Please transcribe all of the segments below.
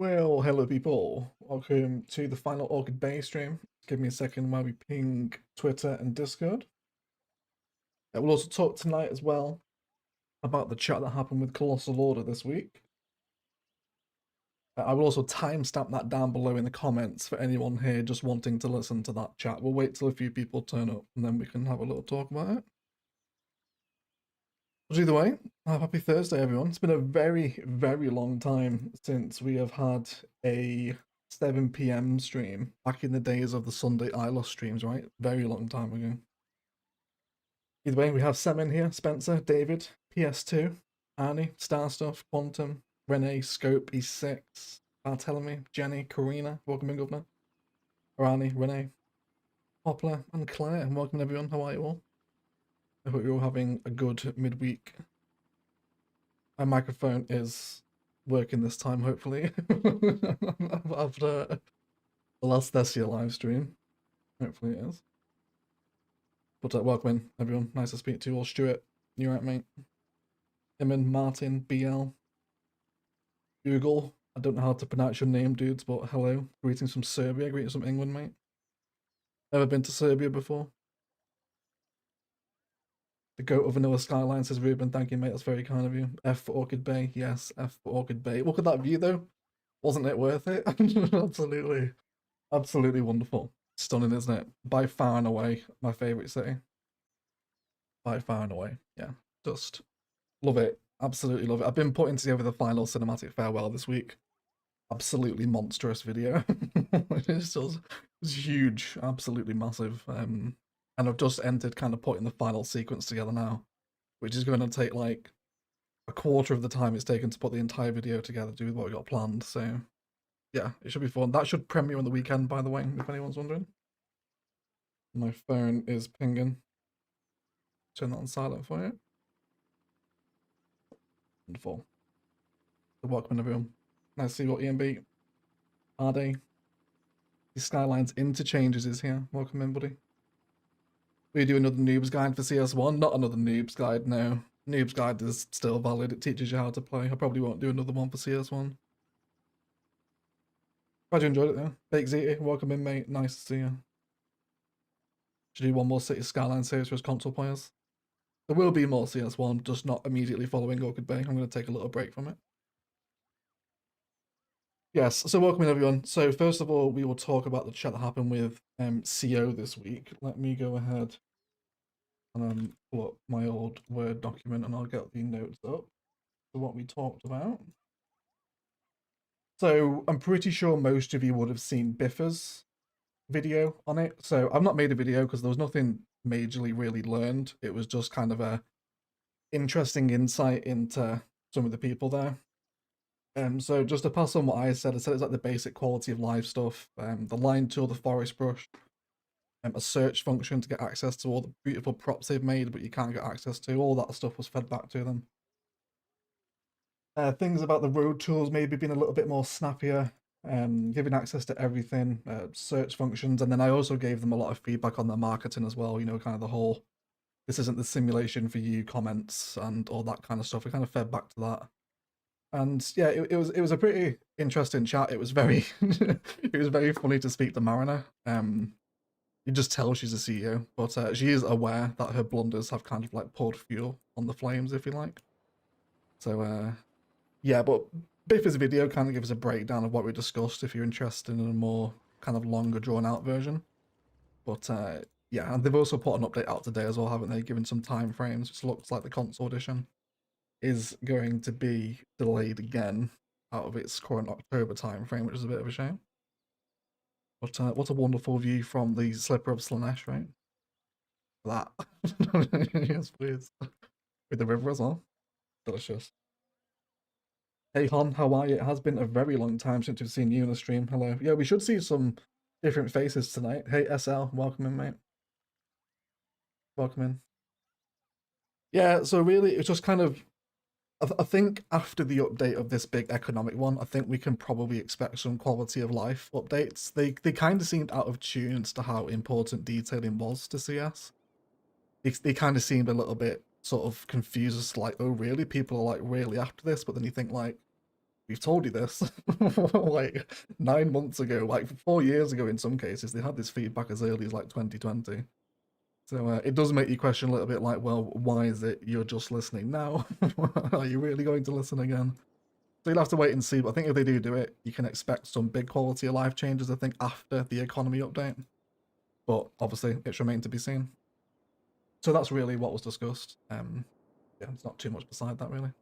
Well, hello people. Welcome to the final Orchid Bay stream. Give me a second while we ping Twitter and Discord. We'll also talk tonight as well about the chat that happened with Colossal Order this week. I will also timestamp that down below in the comments for anyone here just wanting to listen to that chat. We'll wait till a few people turn up and then we can have a little talk about it. But either way, happy Thursday everyone. It's been a very, very long time since we have had a 7 PM stream back in the days of the Sunday ILOS streams, right? Very long time ago. Either way, we have Sam in here, Spencer, David, PS2, Arnie, Star Stuff, Quantum, Renee, Scope, E6, Bartelemy, Jenny, Karina, welcome in, Governor, Arnie, Renee, Poplar, and Claire, and welcome everyone. How are you all? I hope you're all having a good midweek. My microphone is working this time, hopefully, after the last Thessia live stream. Hopefully it is. But welcome in, everyone. Nice to speak to you all. Stuart, you right, mate? Iman, Martin, BL, Google. I don't know how to pronounce your name, dudes, but hello. Greetings from Serbia. Greetings from England, mate. Never been to Serbia before. The goat of Vanilla Skyline, says Ruben. Thank you, mate. That's very kind of you. F for Orchid Bay. Yes, F for Orchid Bay. Look at that view, though. Wasn't it worth it? Absolutely. Absolutely wonderful. Stunning, isn't it? By far and away, my favourite city. By far and away. Yeah. Just love it. Absolutely love it. I've been putting together the final cinematic farewell this week. Absolutely monstrous video. It's huge. Absolutely massive. And I've just entered kind of putting the final sequence together now, which is going to take like a quarter of the time it's taken to put the entire video together, do with what we got planned. So yeah, it should be fun. That should premiere on the weekend, by the way, if anyone's wondering. My phone is pinging. Turn that on silent for you. Wonderful. So welcome everyone. Nice to see you all. EMB. Arde. The Skylines Interchanges is here. Welcome in, buddy. We do another noobs guide for CS1. Not another noobs guide, no. Noobs guide is still valid. It teaches you how to play. I probably won't do another one for CS1. Glad you enjoyed it though. Bake Zeta, welcome in, mate. Nice to see you. Should do one more City Skyline series for us console players. There will be more CS1, just not immediately following Orchid Bay. I'm going to take a little break from it. Yes, so welcome in everyone. So first of all, we will talk about the chat that happened with CO this week. Let me go ahead and pull up my old Word document and I'll get the notes up for what we talked about. So I'm pretty sure most of you would have seen Biffa's video on it. So I've not made a video because there was nothing majorly really learned. It was just kind of a interesting insight into some of the people there. So just to pass on what I said it's like the basic quality of life stuff, the line tool, the forest brush, a search function to get access to all the beautiful props they've made, but you can't get access to. All that stuff was fed back to them. Things about the road tools maybe being a little bit more snappier, giving access to everything, search functions, and then I also gave them a lot of feedback on their marketing as well, you know, kind of the whole, this isn't the simulation for you comments and all that kind of stuff. We kind of fed back to that. And yeah, it was a pretty interesting chat. It was very it was very funny to speak to Mariner. You just tell she's a CEO, but she is aware that her blunders have kind of like poured fuel on the flames, if you like. So yeah, but Biff's video kind of gives a breakdown of what we discussed if you're interested in a more kind of longer drawn out version. But yeah, and they've also put an update out today as well, haven't they? Given some time frames, which looks like the console edition is going to be delayed again out of its current October time frame, which is a bit of a shame. But what a wonderful view from the Slipper of Slanesh, right? That. Yes, please. With the river as well. Delicious. Hey Hon, how are you? It has been a very long time since we've seen you in a stream. Hello. Yeah, we should see some different faces tonight. Hey SL, welcome in, mate. Welcome in. Yeah, so really it's just kind of, I think after the update of this big economic one, I think we can probably expect some quality of life updates. They kind of seemed out of tune as to how important detailing was to CS. They kind of seemed a little bit sort of confused as to like, oh really? People are like really after this, but then you think like, we've told you this like 9 months ago, like 4 years ago in some cases. They had this feedback as early as like 2020. So it does make you question a little bit like, well, why is it you're just listening now? Are you really going to listen again? So you'll have to wait and see, but I think if they do it, you can expect some big quality of life changes, I think, after the economy update. But obviously, it's remained to be seen. So that's really what was discussed. Yeah, it's not too much beside that, really.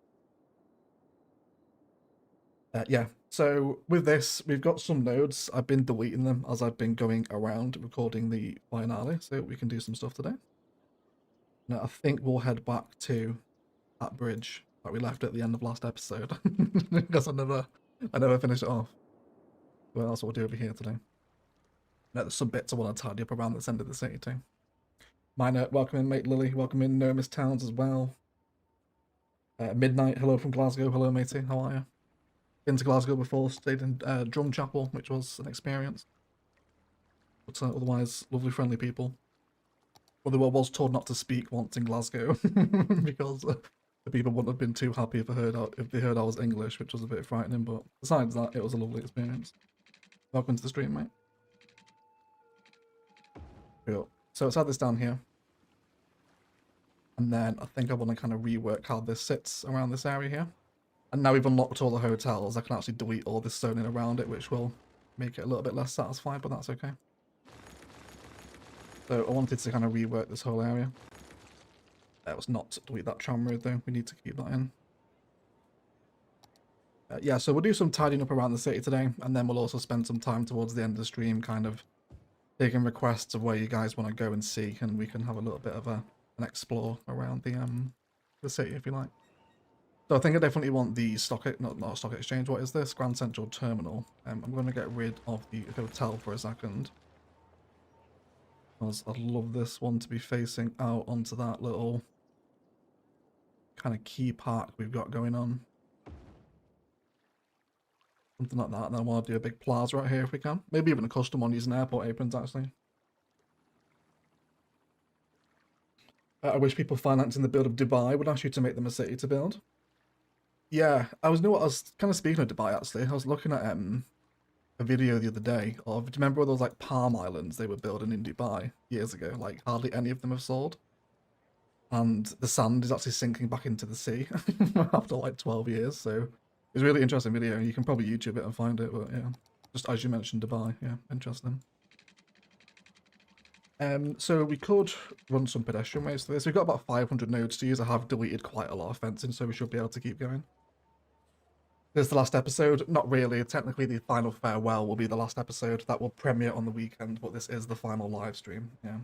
Yeah, so with this, we've got some nodes. I've been deleting them as I've been going around recording the finale, so we can do some stuff today. Now, I think we'll head back to that bridge that we left at the end of last episode, because I never finished it off. Well, that's what we'll do over here today. Now, there's some bits I want to tidy up around this end of the city too. Minor, welcome in, mate Lily. Welcome in, Nermis Towns as well. Midnight, hello from Glasgow. Hello, matey. How are you? Been to Glasgow before, stayed in Drum Chapel, which was an experience. But otherwise, lovely, friendly people. Although I was told not to speak once in Glasgow because the people wouldn't have been too happy if they heard I was English, which was a bit frightening. But besides that, it was a lovely experience. Welcome to the stream, mate. Cool. So let's add this down here. And then I think I want to kind of rework how this sits around this area here. And now we've unlocked all the hotels, I can actually delete all this zoning around it, which will make it a little bit less satisfied, but that's okay. So I wanted to kind of rework this whole area. That was not to delete that tram road though, we need to keep that in. Yeah, so we'll do some tidying up around the city today, and then we'll also spend some time towards the end of the stream kind of taking requests of where you guys want to go and see, and we can have a little bit of an explore around the city if you like. So I think I definitely want the not stock exchange, what is this? Grand Central Terminal. I'm going to get rid of the hotel for a second. Because I'd love this one to be facing out onto that little kind of key park we've got going on. Something like that, and then I want to do a big plaza right here if we can. Maybe even a custom one using airport aprons actually. I wish people financing the build of Dubai would ask you to make them a city to build. Yeah, I was kind of speaking of Dubai actually. I was looking at a video the other day of, do you remember all those like palm islands they were building in Dubai years ago? Like hardly any of them have sold. And the sand is actually sinking back into the sea after like 12 years. So it's a really interesting video. You can probably YouTube it and find it, but yeah. Just as you mentioned Dubai, yeah, interesting. So we could run some pedestrian ways for this. We've got about 500 nodes to use. I have deleted quite a lot of fencing, so we should be able to keep going. This is the last episode. Not really. Technically, the final farewell will be the last episode. That will premiere on the weekend, but this is the final live stream. Yeah.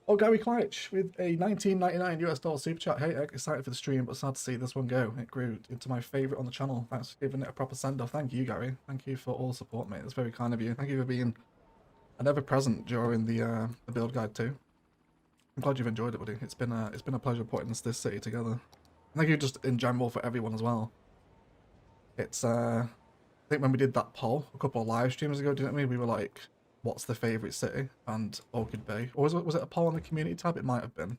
Oh, Gary Kleitch with a $19.99 US super chat. Hey, excited for the stream, but sad to see this one go. It grew into my favourite on the channel. Thanks for giving it a proper send-off. Thank you, Gary. Thank you for all the support, mate. It's very kind of you. Thank you for being an ever-present during the build guide too. I'm glad you've enjoyed it, buddy. It's been a pleasure putting this city together. Thank you just in general for everyone as well. It's I think when we did that poll a couple of live streams ago, didn't we? We were like, what's the favourite city? And Orchid Bay. Or was it a poll on the community tab? It might have been.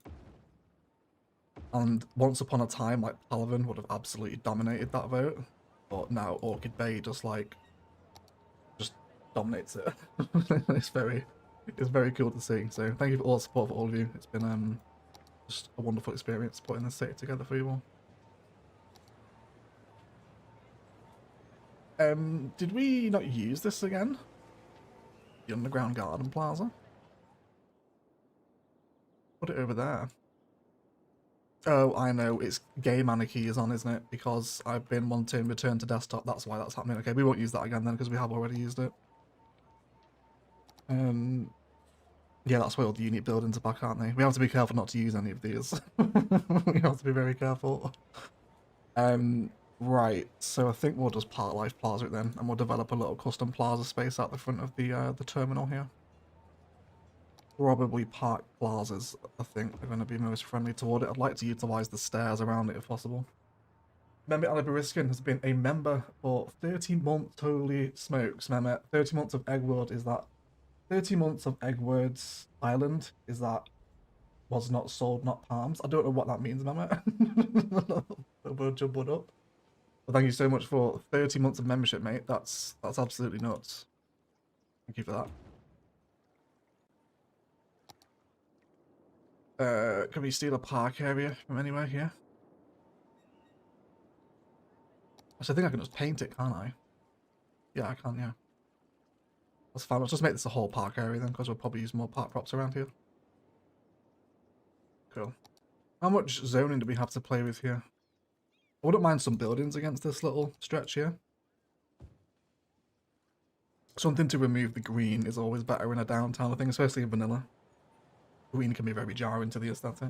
And once upon a time, like Palaven would have absolutely dominated that vote. But now Orchid Bay just dominates it. It's very cool to see. So thank you for all the support for all of you. It's been just a wonderful experience putting this city together for you all. Did we not use this again? The underground garden plaza? Put it over there. Oh, I know, it's game anarchy is on, isn't it? Because I've been wanting return to desktop, that's why that's happening. Okay, we won't use that again then, because we have already used it. Yeah, that's why all the unit buildings are back, aren't they? We have to be careful not to use any of these. We have to be very careful. Right, so I think we'll just Park Life Plaza it then, and we'll develop a little custom plaza space out the front of the terminal here. Probably Park Plazas, I think, are going to be most friendly toward it. I'd like to utilise the stairs around it if possible. Mehmet Alibariskin has been a member for 30 months. Holy smokes, Mehmet. 30 months of Eggward, is that 30 months of Eggward's Island? Is that was not sold, not palms? I don't know what that means, Mehmet. We'll jump one up. Well, thank you so much for 30 months of membership, mate. That's absolutely nuts. Thank you for that. Can we steal a park area from anywhere here? Actually, I think I can just paint it, can't I? Yeah, I can, yeah. That's fine. Let's just make this a whole park area then, because we'll probably use more park props around here. Cool. How much zoning do we have to play with here? I wouldn't mind some buildings against this little stretch here. Something to remove the green is always better in a downtown, I think, especially in vanilla. Green can be very jarring to the aesthetic.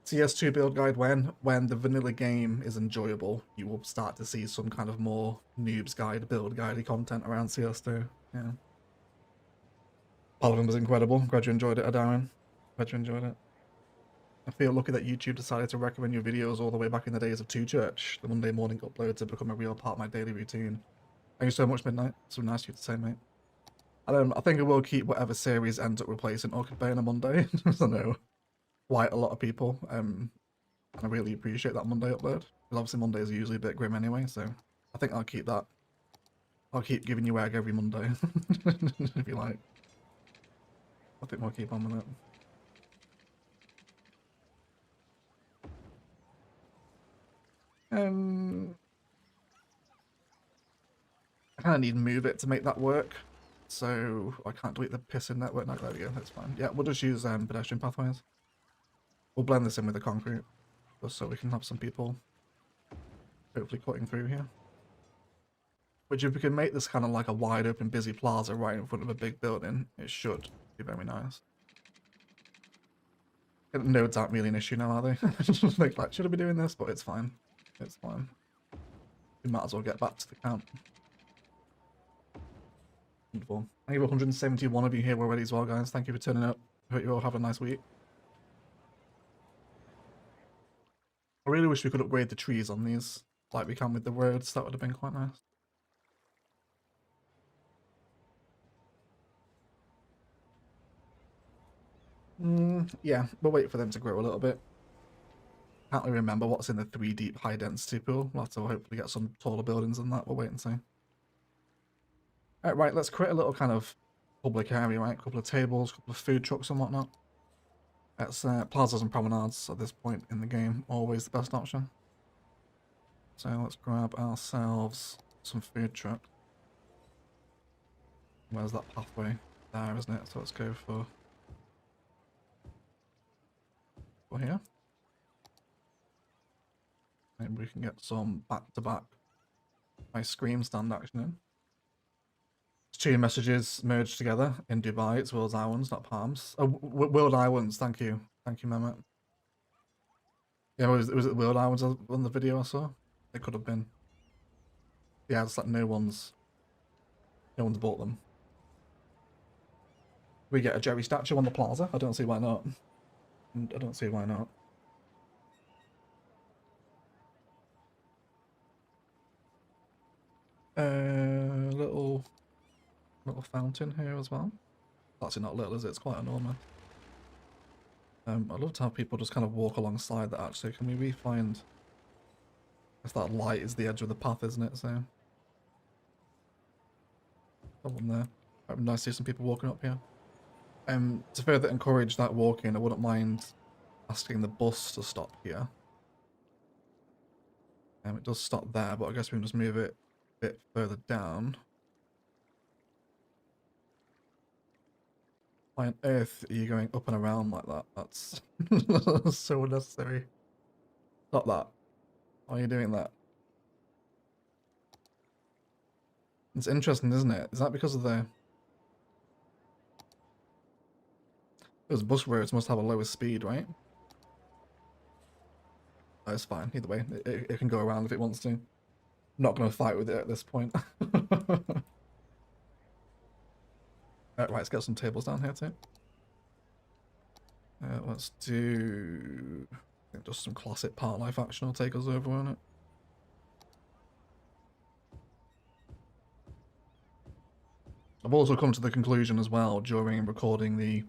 CS2 build guide when the vanilla game is enjoyable, you will start to see some kind of more noobs guide, build guidey content around CS2. Yeah. Paladin was incredible. Glad you enjoyed it, Darren. Glad you enjoyed it. I feel lucky that YouTube decided to recommend your videos all the way back in the days of 2Church. The Monday morning upload to become a real part of my daily routine. Thank you so much, Midnight. So nice of you to say, mate. I think I will keep whatever series ends up replacing Orchid Bay on a Monday. I know quite a lot of people. And I really appreciate that Monday upload. Because obviously Mondays are usually a bit grim anyway, so I think I'll keep that. I'll keep giving you egg every Monday, if you like. I think we'll keep on with it. I kind of need to move it to make that work. So I can't delete the pissing network. No, there we go, that's fine. Yeah, we'll just use pedestrian pathways. We'll blend this in with the concrete, just so we can have some people hopefully cutting through here. Which if we can make this kind of like a wide open busy plaza right in front of a big building, it should be very nice. Nodes aren't really an issue now, are they? like, should I be doing this? But it's fine. It's fine. We might as well get back to the count. Wonderful. I have 171 of you here already as well, guys. Thank you for turning up. Hope you all have a nice week. I really wish we could upgrade the trees on these, like we can with the roads. That would have been quite nice. Yeah, we'll wait for them to grow a little bit. Can't really remember what's in the 3 deep high density pool. We'll have to hopefully get some taller buildings than that. We'll wait and see. Right, let's create a little kind of public area, right? A couple of tables, a couple of food trucks and whatnot. That's plazas and promenades at this point in the game. Always the best option. So let's grab ourselves some food truck. Where's that pathway? There, isn't it? So let's go for here. Maybe we can get some back-to-back ice cream stand action in. 2 messages merged together in Dubai. It's World Islands, not Palms. Oh, World Islands. Thank you, Mehmet. Yeah, was it World Islands on the video I saw? It could have been. Yeah, it's like no one's bought them. We get a Jerry statue on the plaza. I don't see why not. I don't see why not. Little fountain here as well. That's not little, is it? It's quite enormous. I'd love to have people just kind of walk alongside that actually. Can we re-find if that light is the edge of the path, isn't it? So someone there. It'd be nice to see some people walking up here. To further encourage that walking, I wouldn't mind asking the bus to stop here. It does stop there, but I guess we can just move it a bit further down. Why on earth are you going up and around like that? That's so unnecessary. Stop that. Why are you doing that? It's interesting, isn't it? Is that because of those bus roads must have a lower speed, right? That's fine. Either way, it can go around if it wants to. I'm not going to fight with it at this point. Right, let's get some tables down here too. Let's do just some classic part life action will take us over, won't it? I've also come to the conclusion as well during recording the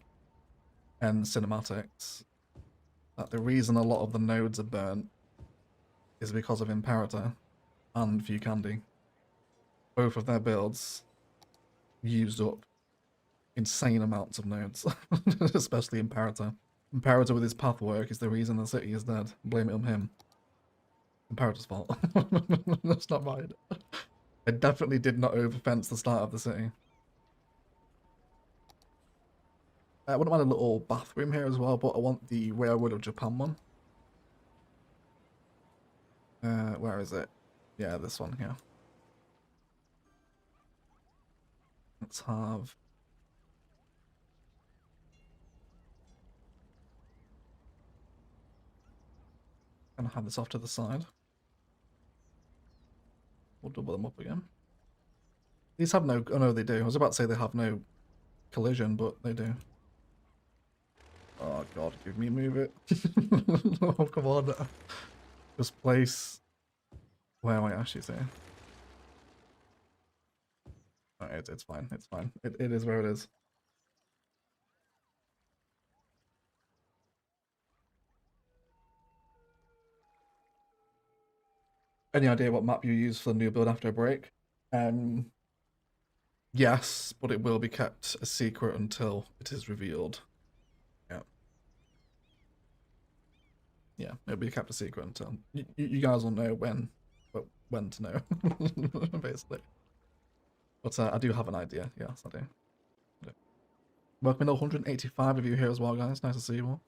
end cinematics that the reason a lot of the nodes are burnt is because of Imperator and View Candy. Both of their builds used up insane amounts of nodes, especially Imperator. Imperator with his path work is the reason the city is dead. Blame it on him. Imperator's fault. That's not mine. I definitely did not overfence the start of the city. I wouldn't mind a little bathroom here as well, but I want the Railroad of Japan one. Where is it? Yeah, this one here. Let's have... I'm gonna have this off to the side. We'll double them up again. These have no... Oh no, they do. I was about to say they have no collision, but they do. Oh god, give me move it. Oh, come on. Just place... Where am I actually saying? Oh, it's fine, it's fine. It is where it is. Any idea what map you use for the new build after a break? Yes, but it will be kept a secret until it is revealed. Yeah. Yeah, it'll be kept a secret until... You guys will know when to know, basically. But I do have an idea, yes, I do. Welcome to 185 of you here as well, guys. Nice to see you all.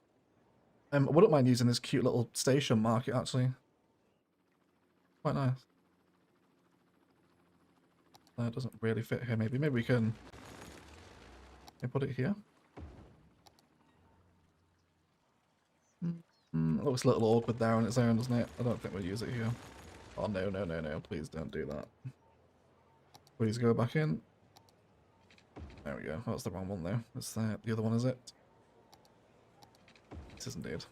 I wouldn't mind using this cute little station market, actually. Quite nice. That doesn't really fit here, maybe. Maybe we can put it here. It looks a little awkward there on its own, doesn't it? I don't think we'll use it here. Oh, no, no, no, no. Please don't do that. Please go back in. There we go. That's the wrong one, though. It's the other one, is it? It is indeed.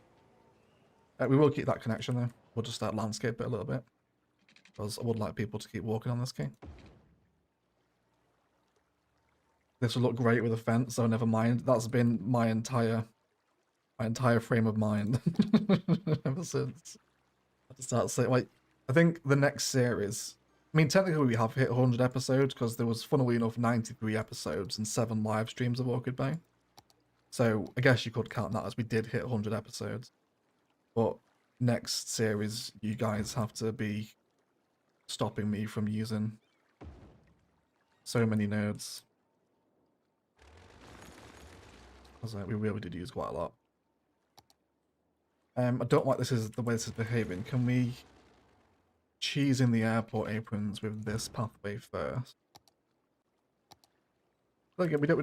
We will keep that connection, though. We'll just landscape it a little bit. Because I would like people to keep walking on this key. This would look great with a fence, so never mind. That's been my entire frame of mind ever since I started saying, like, I think the next series, I mean, technically we have hit 100 episodes because there was, funnily enough, 93 episodes and 7 live streams of Orchid Bay. So I guess you could count that as we did hit 100 episodes. But next series, you guys have to be stopping me from using so many nodes. Because we really did use quite a lot. I don't like the way this is behaving. Can we cheese in the airport aprons with this pathway first? Again, we don't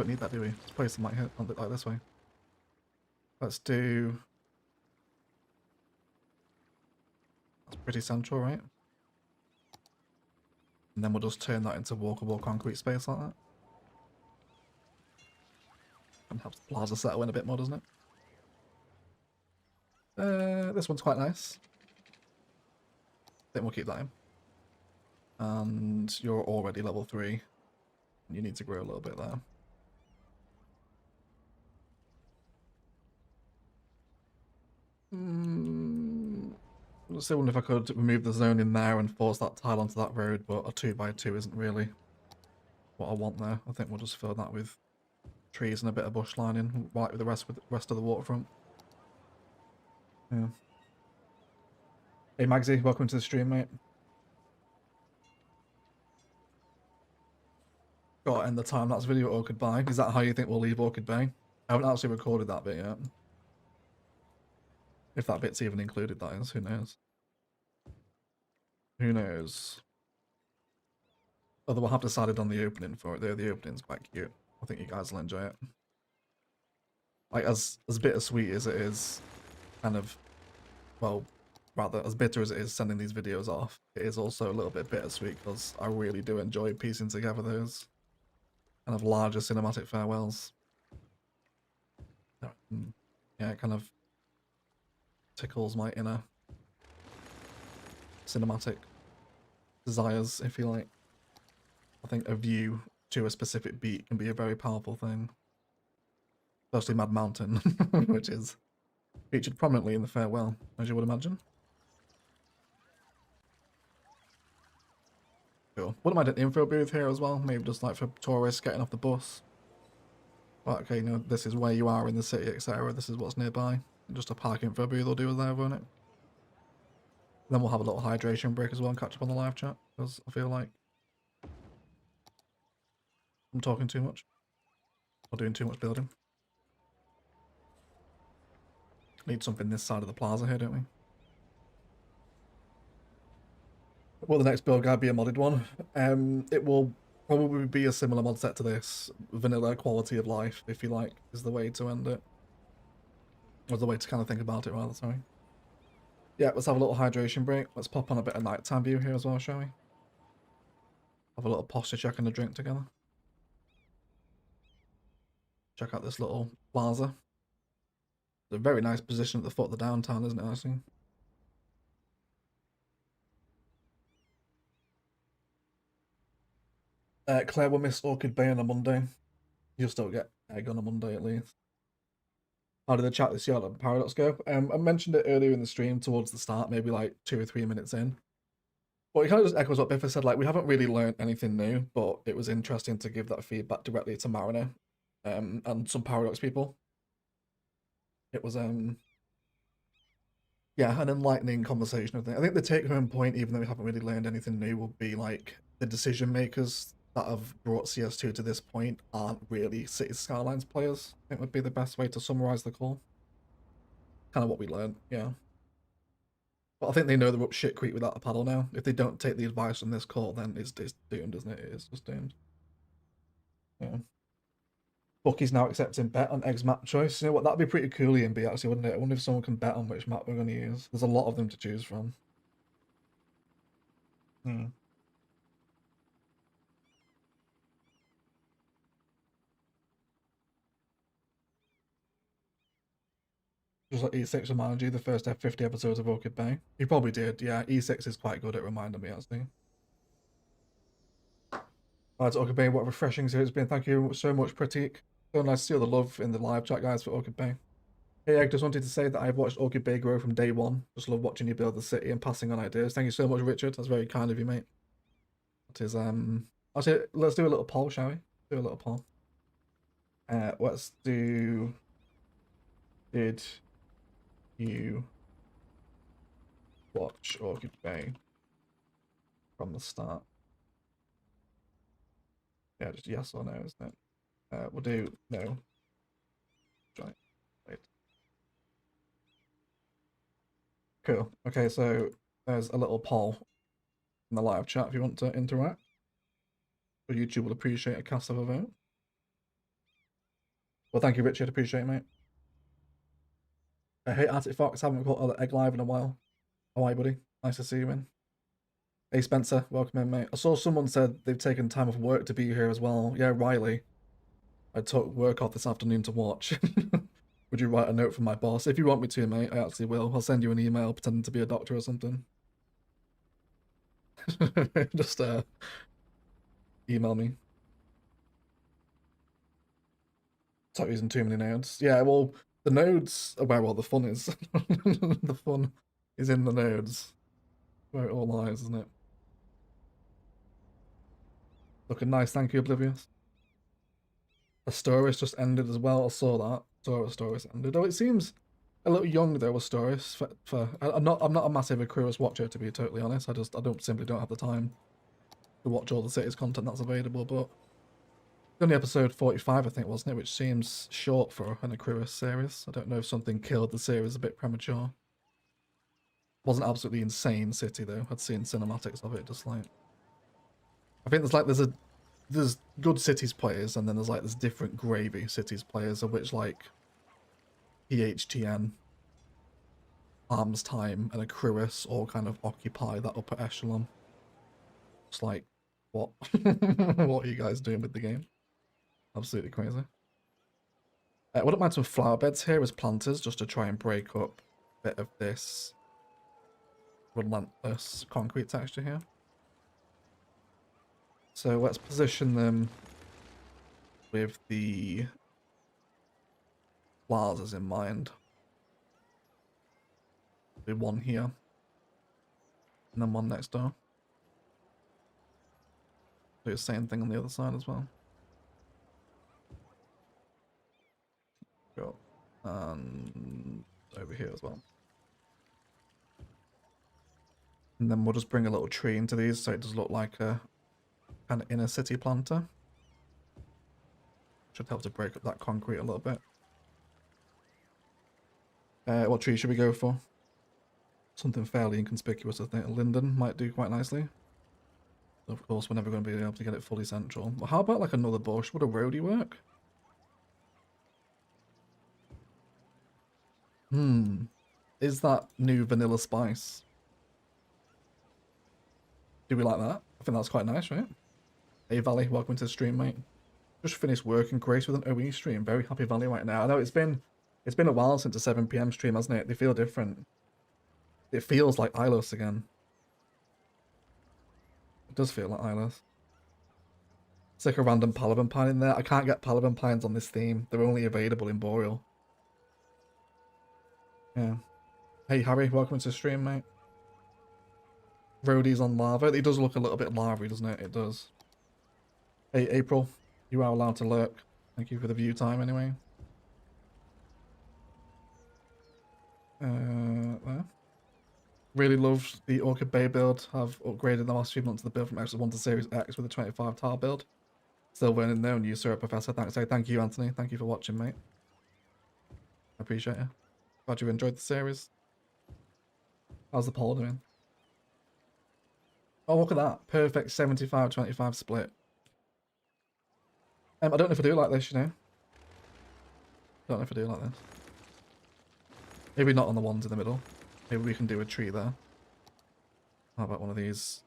need that, do we? Let's place them like this way. Let's do... That's pretty central, right? And then we'll just turn that into walkable concrete space like that. And helps the plaza settle in a bit more, doesn't it? This one's quite nice. I think we'll keep that in. And you're already level 3. You need to grow a little bit there. I still wonder if I could remove the zone in there and force that tile onto that road, but a 2x2 isn't really what I want there. I think we'll just fill that with trees and a bit of bush lining, right with the rest of the waterfront. Yeah. Hey Magsy, welcome to the stream, mate. Got to end the time-lapse video Orchid Bay. Is that how you think we'll leave Orchid Bay? I haven't actually recorded that bit yet. If that bit's even included, that is. Who knows? Who knows? Although I have decided on the opening for it. The opening's quite cute. I think you guys will enjoy it. Like, as bittersweet as it is, kind of, well, rather, as bitter as it is sending these videos off, it is also a little bit bittersweet because I really do enjoy piecing together those kind of larger cinematic farewells. Yeah, it kind of tickles my inner cinematic desires, if you like. I think a view to a specific beat can be a very powerful thing. Especially Mad Mountain, which is featured prominently in the farewell, as you would imagine. Cool. Wouldn't mind an info booth here as well, maybe just like for tourists getting off the bus. But okay, you know, this is where you are in the city, etc. This is what's nearby. Just a park info booth will do there, won't it? Then we'll have a little hydration break as well and catch up on the live chat, because I feel like I'm talking too much. Or doing too much building. Need something this side of the plaza here, don't we? Will the next build guide be a modded one? It will probably be a similar mod set to this. Vanilla quality of life, if you like, is the way to end it. Or the way to kind of think about it, rather, sorry. Yeah, let's have a little hydration break. Let's pop on a bit of nighttime view here as well, shall we? Have a little posture check and a drink together. Check out this little plaza. It's a very nice position at the foot of the downtown, isn't it, actually? Claire will miss Orchid Bay on a Monday. You'll still get egg on a Monday at least. How did the chat this year at Paradox go? I mentioned it earlier in the stream towards the start, maybe like 2 or 3 minutes in. But it kind of just echoes what Biffa said, like, we haven't really learned anything new, but it was interesting to give that feedback directly to Mariner and some Paradox people. It was, yeah, an enlightening conversation, I think. I think the take-home point, even though we haven't really learned anything new, will be, like, the decision makers that have brought CS2 to this point aren't really Cities Skylines players. I think would be the best way to summarize the call. Kind of what we learned, yeah. But I think they know they're up shit creek without a paddle now. If they don't take the advice from this call, then it's doomed, isn't it? It is just doomed. Yeah. Bucky's now accepting bet on Egg's map choice. You know what? That'd be pretty cool, EMB, actually, wouldn't it? I wonder if someone can bet on which map we're going to use. There's a lot of them to choose from. Just like E6 reminded you the first F50 episodes of Orchid Bay. You probably did, yeah. E6 is quite good at reminding me, actually. Alright, Orchid Bay, what a refreshing series it's been. Thank you so much, Pratik. So nice to see all the love in the live chat, guys, for Orchid Bay. Hey, I just wanted to say that I've watched Orchid Bay grow from day one. Just love watching you build the city and passing on ideas. Thank you so much, Richard. That's very kind of you, mate. It is, actually, let's do a little poll, shall we? Do a little poll. Let's do... Did you watch Orchid Bay from the start? Yeah, just yes or no, isn't it? We'll do no. Wait. Cool. Okay, so there's a little poll in the live chat if you want to interact. But YouTube will appreciate a cast of a vote. Well, thank you, Richard. Appreciate it, mate. Hey, Arctic Fox, haven't got other Egg Live in a while. How are you, buddy? Nice to see you in. Hey, Spencer, welcome in, mate. I saw someone said they've taken time off work to be here as well. Yeah, Riley. I took work off this afternoon to watch. Would you write a note from my boss? If you want me to, mate, I actually will. I'll send you an email pretending to be a doctor or something. Just email me. Stop using too many nodes. Yeah, well, the nodes are where all the fun is. The fun is in the nodes. Where it all lies, isn't it? Looking nice, thank you, Oblivious. Astoris just ended as well. I saw that. Astoris ended. Oh, it seems a little young though, Astoris. I'm not a massive Akrus watcher, to be totally honest. I simply don't have the time to watch all the cities content that's available. But only episode 45, I think, wasn't it? Which seems short for an Akrus series. I don't know if something killed the series a bit premature. Wasn't absolutely insane city though. I'd seen cinematics of it, just like I think there's good cities players, and then there's different gravy cities players, of which like PHTN, Arms Time, and Akrus all kind of occupy that upper echelon. It's like, what? What are you guys doing with the game? Absolutely crazy. Wouldn't mind some flower beds here as planters, just to try and break up a bit of this relentless concrete texture here. So let's position them with the plazas in mind. Do one here, and then one next door. Do the same thing on the other side as well. Go. And over here as well. And then we'll just bring a little tree into these so it does look like a kind of inner city planter. Should help to break up that concrete a little bit. What tree should we go for? Something fairly inconspicuous, I think. A linden might do quite nicely. Of course, we're never going to be able to get it fully central. But how about like another bush? Would a roadie work? Is that new vanilla spice? Do we like that? I think that's quite nice, right? Hey Valley, welcome to the stream, mate. Just finished working Grace with an OE stream. Very happy Valley right now. I know it's been a while since a 7 PM stream, hasn't it? They feel different. It feels like Ilos again. It does feel like Ilos. It's like a random Palaban Pine in there. I can't get Palaban Pines on this theme. They're only available in Boreal. Yeah. Hey Harry, welcome to the stream, mate. Roadies on lava. It does look a little bit lavy, doesn't it? It does. Hey April, you are allowed to lurk. Thank you for the view time anyway. There. Really loved the Orchid Bay build. I've upgraded the last few months of the build from X1 to Series X with a 25 tile build. Still learning there, and you, sir, Professor. Thanks. Thank you, Anthony. Thank you for watching, mate. I appreciate you. Glad you enjoyed the series. How's the poll doing? Oh, look at that. Perfect 75-25 split. I don't know if I do like this, you know. Don't know if I do like this. Maybe not on the ones in the middle. Maybe we can do a tree there. How about one of these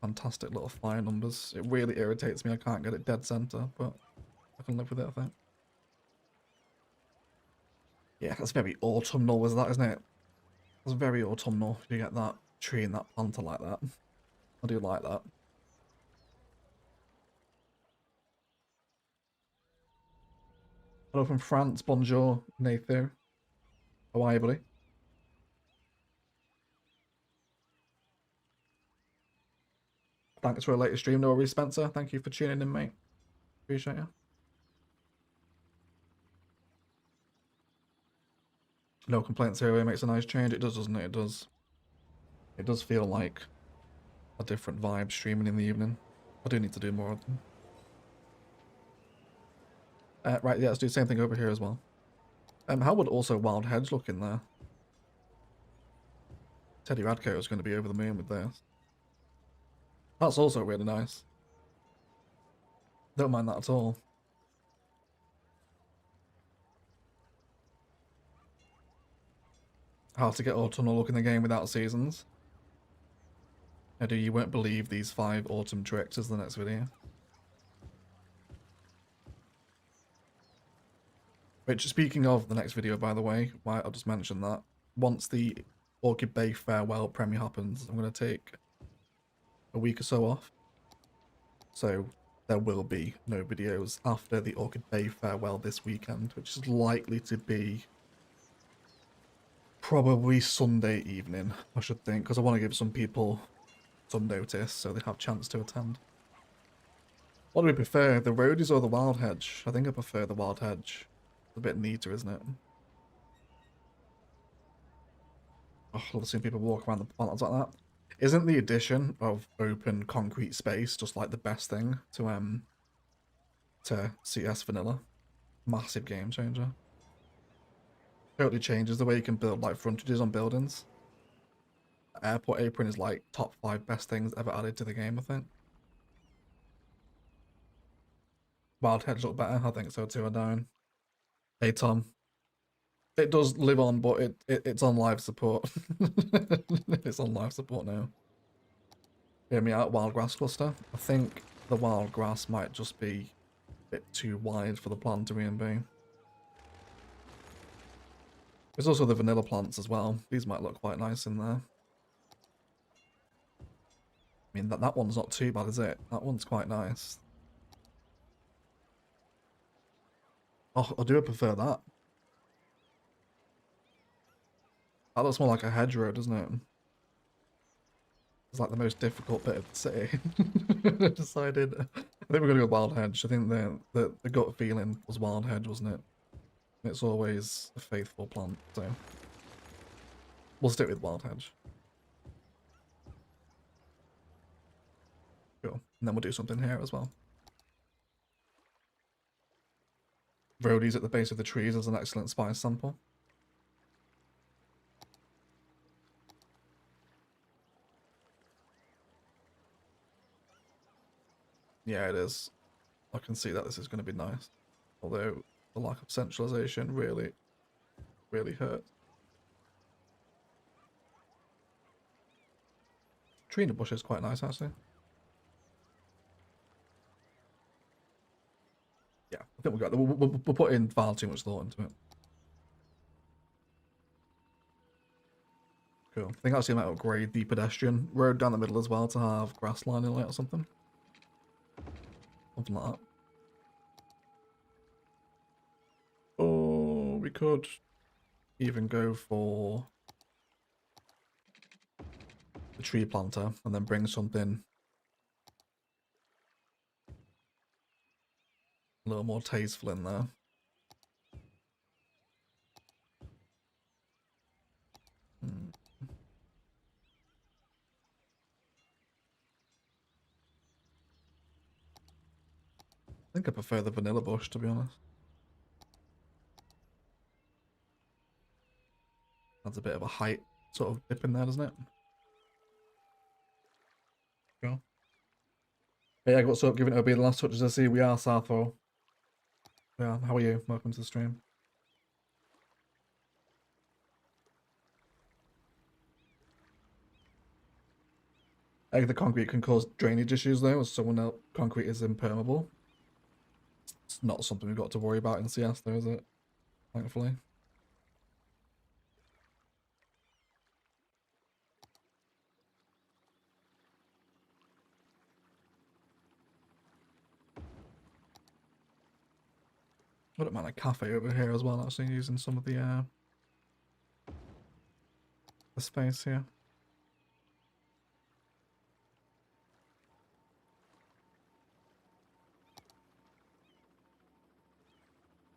fantastic little fire numbers? It really irritates me I can't get it dead center, but I can live with it, I think. Yeah, that's very autumnal, is that, isn't it? It's very autumnal if you get that tree and that planter like that. I do like that. Hello from France, bonjour, Nathan. How are you, buddy? Thanks for a later stream, no worries, Spencer. Thank you for tuning in, mate. Appreciate you. No complaints here, it makes a nice change. It does, doesn't it? It does. It does feel like a different vibe streaming in the evening. I do need to do more of them. Right, yeah, let's do the same thing over here as well. How would also Wild Hedge look in there? Teddy Radko is going to be over the moon with this. That's also really nice. Don't mind that at all. How to get autumnal look in the game without seasons. Eddie, you won't believe these 5 autumn tricks is the next video. Which, speaking of the next video, by the way, I'll just mention that. Once the Orchid Bay farewell premiere happens, I'm going to take a week or so off. So there will be no videos after the Orchid Bay farewell this weekend, which is likely to be probably Sunday evening, I should think, because I want to give some people some notice so they have a chance to attend. What do we prefer, the roadies or the Wild Hedge? I think I prefer the Wild Hedge. It's a bit neater, isn't it? Oh, I love seeing people walk around the plants like that. Isn't the addition of open concrete space just like the best thing to CS Vanilla? Massive game changer. Totally changes the way you can build like frontages on buildings. Airport apron is like top 5 best things ever added to the game, I think. Wild Hedge look better, I think so too, I don't. Hey Tom. It does live on, but it's on live support. It's on live support now. Hear me out, wild grass cluster. I think the wild grass might just be a bit too wide for the plant to be. There's also the vanilla plants as well. These might look quite nice in there. I mean, that one's not too bad, is it? That one's quite nice. Oh, I do prefer that. That looks more like a hedgerow, doesn't it? It's like the most difficult bit of the city. Decided. I think we're gonna go Wild Hedge. I think the gut feeling was Wild Hedge, wasn't it? It's always a faithful plant, so we'll stick with Wild Hedge. Cool. And then we'll do something here as well. Roadies at the base of the trees is an excellent spice sample. Yeah, it is. I can see that this is going to be nice. Although the lack of centralization really, really hurts. Tree in the bush is quite nice, actually. Yeah, I think we'll put in far too much thought into it. Cool. I think actually I might upgrade the pedestrian road down the middle as well to have grass lining on it or something. Something like that. Or we could even go for the tree planter and then bring something a little more tasteful in there. I think I prefer the vanilla bush, to be honest. Adds a bit of a height sort of dip in there, doesn't it? Cool. Yeah, what's up? Giving it a be the last touches I see. We are Southall. Yeah, how are you? Welcome to the stream. I think the concrete can cause drainage issues though, as someone else concrete is impermeable. It's not something we've got to worry about in CS though, is it? Thankfully. I don't mind a cafe over here as well, actually, using some of the space here.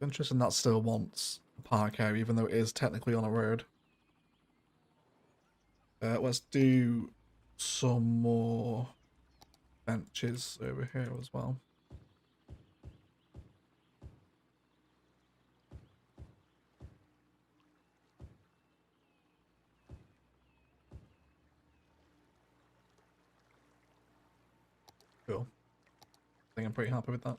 Interesting that still wants a park area, even though it is technically on a road. Let's do some more benches over here as well. Cool. I think I'm pretty happy with that.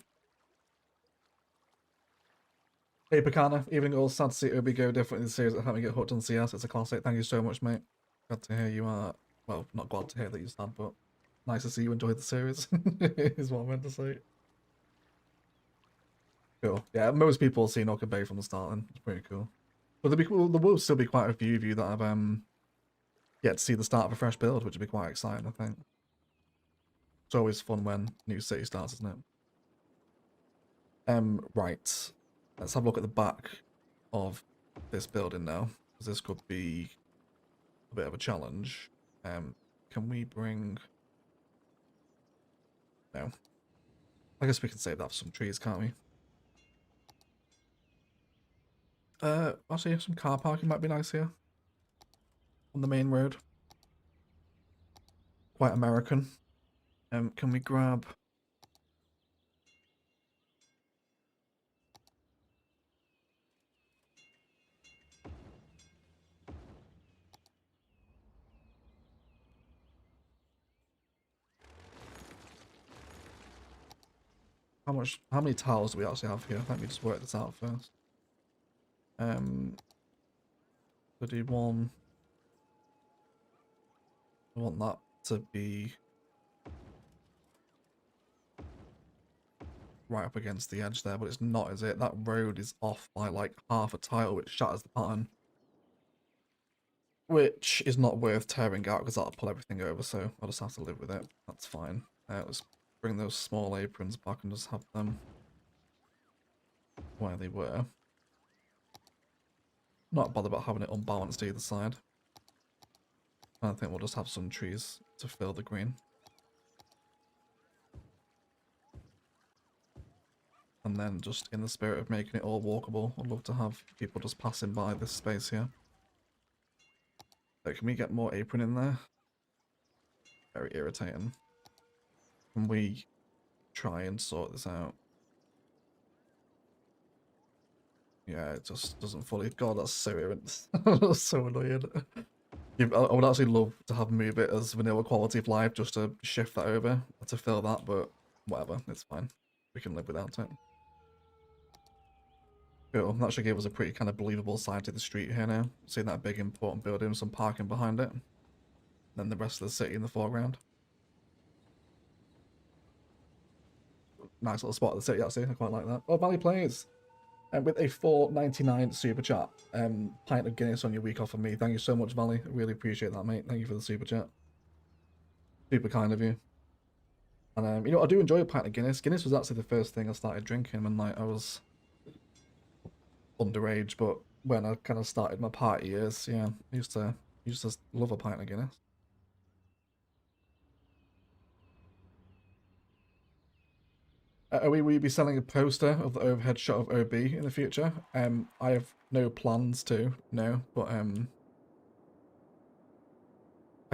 Hey Picana, evening all, sad to see Obi go differently in the series. I haven't get hooked on CS. It's a classic. Thank you so much, mate. Glad to hear you are, well, not glad to hear that you're sad, but nice to see you enjoyed the series, is what I meant to say. Cool. Yeah, most people have seen Orchid Bay from the start, and it's pretty cool. But there will still be quite a few of you that have yet to see the start of a fresh build, which would be quite exciting, I think. It's always fun when new city starts, isn't it? Right. Let's have a look at the back of this building now, because this could be a bit of a challenge. Can we bring... No. I guess we can save that for some trees, can't we? Actually, some car parking might be nice here. On the main road. Quite American. Can we grab... How many tiles do we actually have here? Let me just work this out first. So do one. I want that to be right up against the edge there, but it's not, is it? That road is off by like half a tile, which shatters the pattern. Which is not worth tearing out because that'll pull everything over, so I'll just have to live with it. That's fine. Let's bring those small aprons back and just have them where they were. Not bothered about having it unbalanced either side. I think we'll just have some trees to fill the green. And then just in the spirit of making it all walkable, I'd love to have people just passing by this space here. So can we get more apron in there? Very irritating. Can we try and sort this out? Yeah, it just doesn't fully. God, that's so irritating. That's so annoying. I would actually love to have move it as vanilla quality of life just to shift that over to fill that, but whatever, it's fine. We can live without it. Cool, that should give us a pretty kind of believable side to the street here now. See that big important building with some parking behind it. Then the rest of the city in the foreground. Nice little spot of the city actually, I quite like that. Oh, Valley Plays! With a $4.99 super chat. Pint of Guinness on your week off of me. Thank you so much, Valley. I really appreciate that, mate. Thank you for the super chat. Super kind of you. And you know, I do enjoy a pint of Guinness. Guinness was actually the first thing I started drinking when like I was underage, but when I kind of started my party years, yeah, I used to love a pint of Guinness. Will you be selling a poster of the overhead shot of OB in the future? I have no plans to, no, but I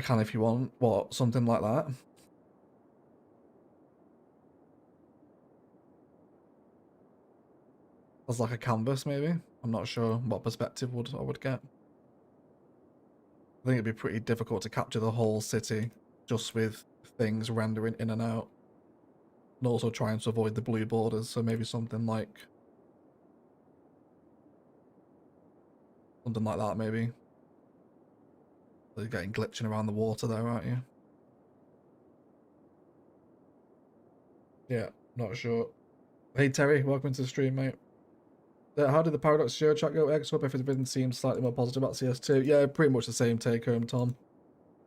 can if you want. What, something like that? As like a canvas, maybe? I'm not sure what perspective I would get. I think it'd be pretty difficult to capture the whole city just with things rendering in and out. And also trying to avoid the blue borders, so maybe something like that, maybe. You're getting glitching around the water there, aren't you? Yeah, not sure. Hey Terry, welcome to the stream, mate. How did the Paradox show chat go? X up if everything seems slightly more positive about CS2. Yeah, pretty much the same take home, Tom.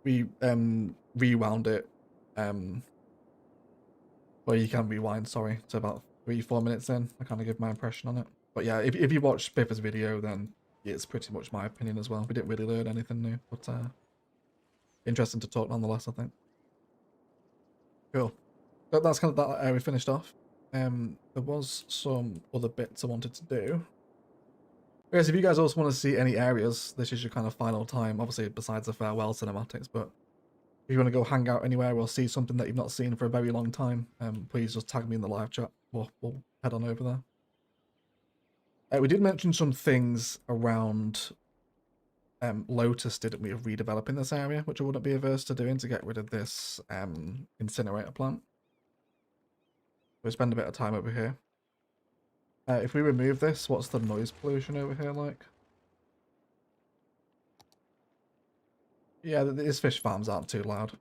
We rewound it, well, you can rewind, sorry, to about 3-4 minutes in. I kind of give my impression on it. But yeah, if you watch Biffa's video, then it's pretty much my opinion as well. We didn't really learn anything new, but interesting to talk nonetheless, I think. Cool. But that's kind of that area finished off. There was some other bits I wanted to do. Yes, if you guys also want to see any areas, this is your kind of final time, obviously besides the farewell cinematics, but if you want to go hang out anywhere or see something that you've not seen for a very long time, please just tag me in the live chat. We'll head on over there. We did mention some things around Lotus, didn't we, of redeveloping this area, which I wouldn't be averse to doing to get rid of this incinerator plant. We'll spend a bit of time over here. If we remove this, what's the noise pollution over here like? Yeah, these fish farms aren't too loud.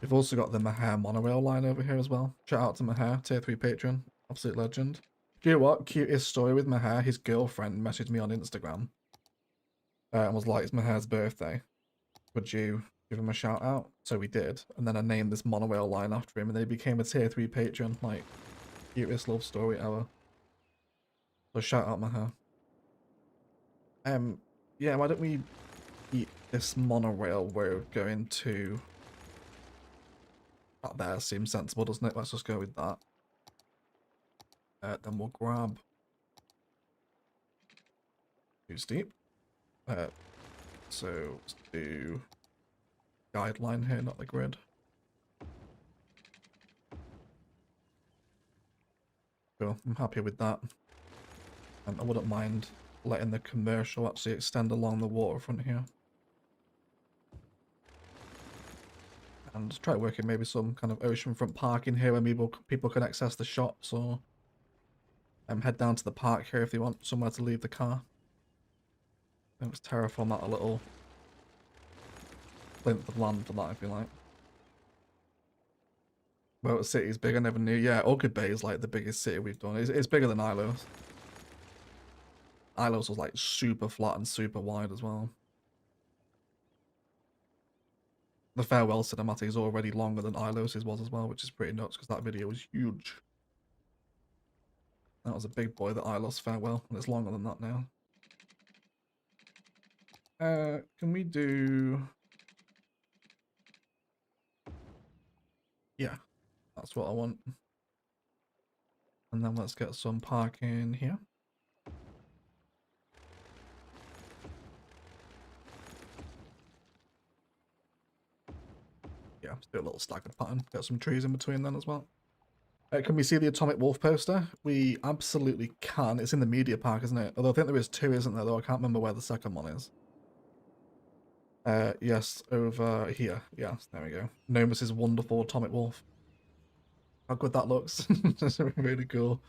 We've also got the Maher monorail line over here as well. Shout out to Maher, tier 3 patron, absolute legend. Do you know what? Cutest story with Maher, his girlfriend messaged me on Instagram and was like, it's Maher's birthday. Would you give him a shout out? So we did. And then I named this monorail line after him and they became a tier 3 patron. Like, cutest love story ever. So shout out Maher. Yeah, why don't we eat this monorail we're going to... That there seems sensible, doesn't it? Let's just go with that. Then we'll grab... Too steep. So let's do guideline here, not the grid. Cool, I'm happy with that. I wouldn't mind letting the commercial actually extend along the waterfront here. And try working maybe some kind of oceanfront parking here where people can access the shops or head down to the park here if they want somewhere to leave the car. Let's terraform that a little plinth of land for that if you like. Well, the city's big, I never knew. Yeah, Orchid Bay is like the biggest city we've done. It's bigger than Ilos. Ilos was like super flat and super wide as well. The farewell cinematic is already longer than Ilos's was as well, which is pretty nuts because that video was huge. That was a big boy, the Ilos farewell, and it's longer than that now. Can we do... Yeah, that's what I want. And then let's get some parking here. Yeah, let's do a little staggered pattern. Get some trees in between then as well. Can we see the Atomic Wolf poster? We absolutely can. It's in the media park, isn't it? Although I think there is two, isn't there, though? I can't remember where the second one is. Yes, over here. Yes, there we go. Nomus's wonderful Atomic Wolf. How good that looks. That's really cool.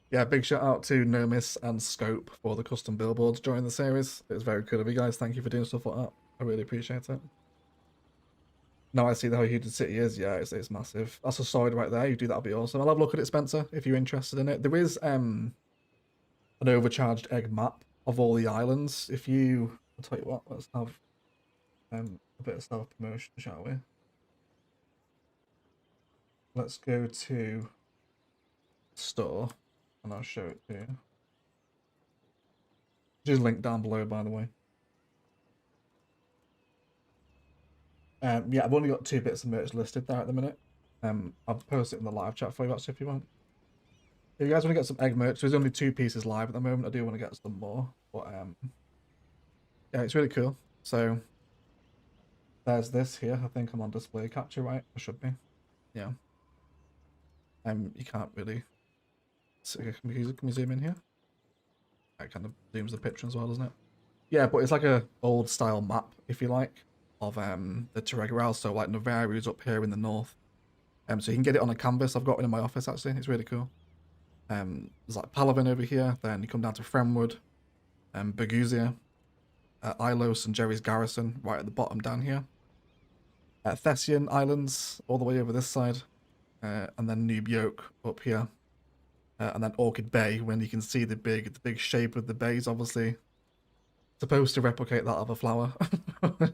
Yeah, big shout out to Nomis and Scope for the custom billboards during the series. It was very cool of you guys. Thank you for doing stuff like that. I really appreciate it. Now I see how huge the city is. Yeah, it's massive. That's a side right there. You do that'll be awesome. I'll have a look at it, Spencer, if you're interested in it. There is an overcharged egg map of all the islands. If you, I'll tell you what, let's have a bit of self promotion, shall we? Let's go to store and I'll show it to you. Just link down below, by the way. Yeah, I've only got 2 bits of merch listed there at the minute. I'll post it in the live chat for you actually if you want. If you guys want to get some egg merch, there's only 2 pieces live at the moment. I do want to get some more, but yeah, it's really cool. So there's this here. I think I'm on display capture, right? I should be. Yeah. You can't really. So, can we zoom in here? It kind of zooms the picture as well, doesn't it? Yeah, but it's like a old style map, if you like, of the Terregal. So like Novaria is up here in the north. So you can get it on a canvas. I've got it in my office actually. It's really cool. There's like Palavin over here. Then you come down to Fremwood, Berguzia, Ilos and Jerry's Garrison right at the bottom down here. Thessian Islands all the way over this side, and then Noob Yoke up here, and then Orchid Bay. When you can see the big shape of the bay is obviously supposed to replicate that of a flower.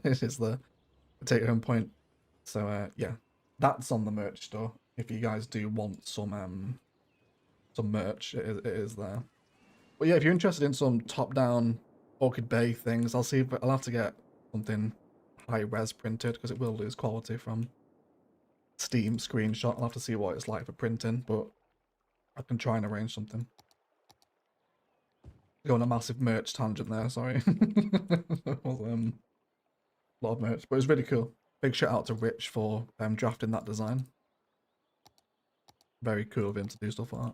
It's the take-home point. So yeah, that's on the merch store. If you guys do want some merch, it is there. But yeah, if you're interested in some top-down Orchid Bay things, I'll see if I'll have to get something high-res printed because it will lose quality from Steam screenshot. I'll have to see what it's like for printing, but I can try and arrange something. Go on a massive merch tangent there, sorry. Was, a lot of merch, but it was really cool. Big shout out to Rich for drafting that design. Very cool of him to do stuff like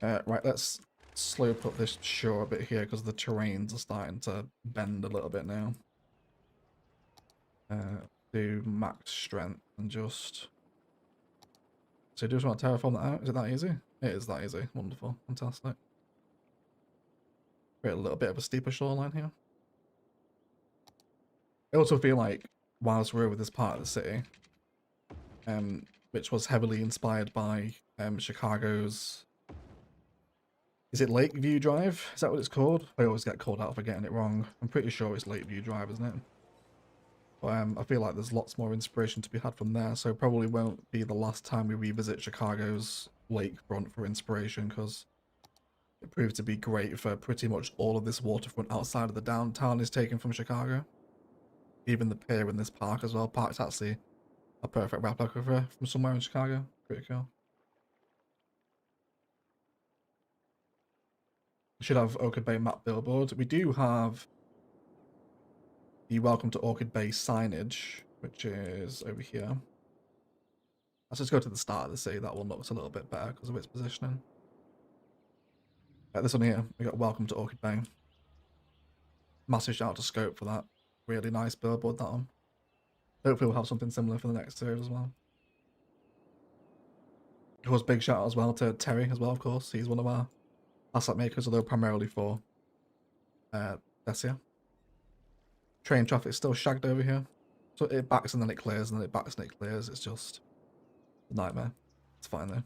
that. Right, let's slope up this shore a bit here because the terrains are starting to bend a little bit now. Do max strength and just... So do you just want to terraform that out? Is it that easy? It is that easy. Wonderful. Fantastic. Create a little bit of a steeper shoreline here. I also feel like whilst we're over this part of the city, which was heavily inspired by Chicago's... Is it Lakeview Drive? Is that what it's called? I always get called out for getting it wrong. I'm pretty sure it's Lakeview Drive, isn't it? But I feel like there's lots more inspiration to be had from there, so probably won't be the last time we revisit Chicago's lakefront for inspiration, because it proved to be great for pretty much all of this waterfront outside of the downtown is taken from Chicago. Even the pier in this park as well. Park's actually a perfect replica of her from somewhere in Chicago. Pretty cool. We should have Orchid Bay map billboard. We do have the Welcome to Orchid Bay signage, which is over here. Let's just go to the start of the city. That one looks a little bit better because of its positioning. This one here, we got Welcome to Orchid Bay. Massive shout out to Scope for that. Really nice billboard, that one. Hopefully we'll have something similar for the next series as well. Of course, big shout out as well to Terry as well, of course. He's one of our asset makers, although primarily for this year. Train traffic is still shagged over here. So it backs and then it clears, and then it backs and it clears. It's just a nightmare. It's fine though.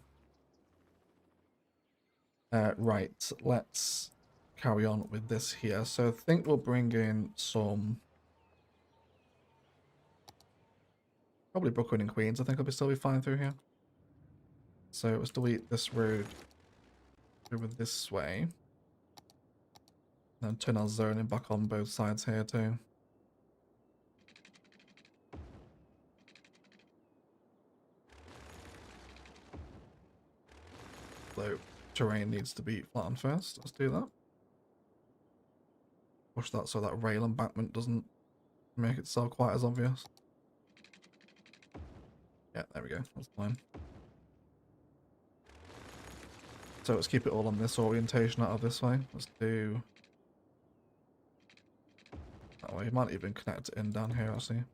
Right, let's carry on with this here. So I think we'll bring in some... Probably Brooklyn and Queens. I think I'll still be fine through here. So let's delete this road over this way. And turn our zoning back on both sides here too. though terrain needs to be flattened first. Let's do that. Push that so that rail embankment doesn't make itself quite as obvious. Yeah, there we go. That's fine. So let's keep it all on this orientation out of this way. Let's do... Oh, he might even connect it in down here, actually.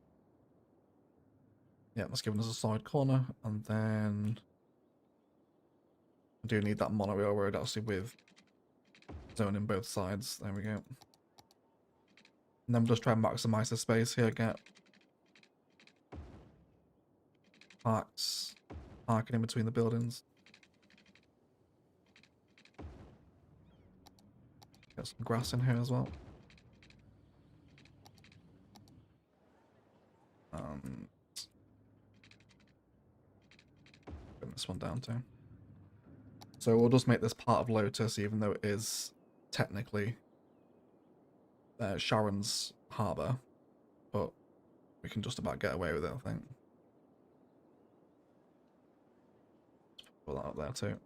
Yeah, that's giving us a side corner, and then... I do need that monorail road, actually, with zoning both sides. There we go. And then we'll just try and maximize the space here, get... parking in between the buildings. Get some grass in here as well. Bring this one down too. So we'll just make this part of Lotus, even though it is technically Sharon's harbour, but we can just about get away with it, I think. Put that up there too.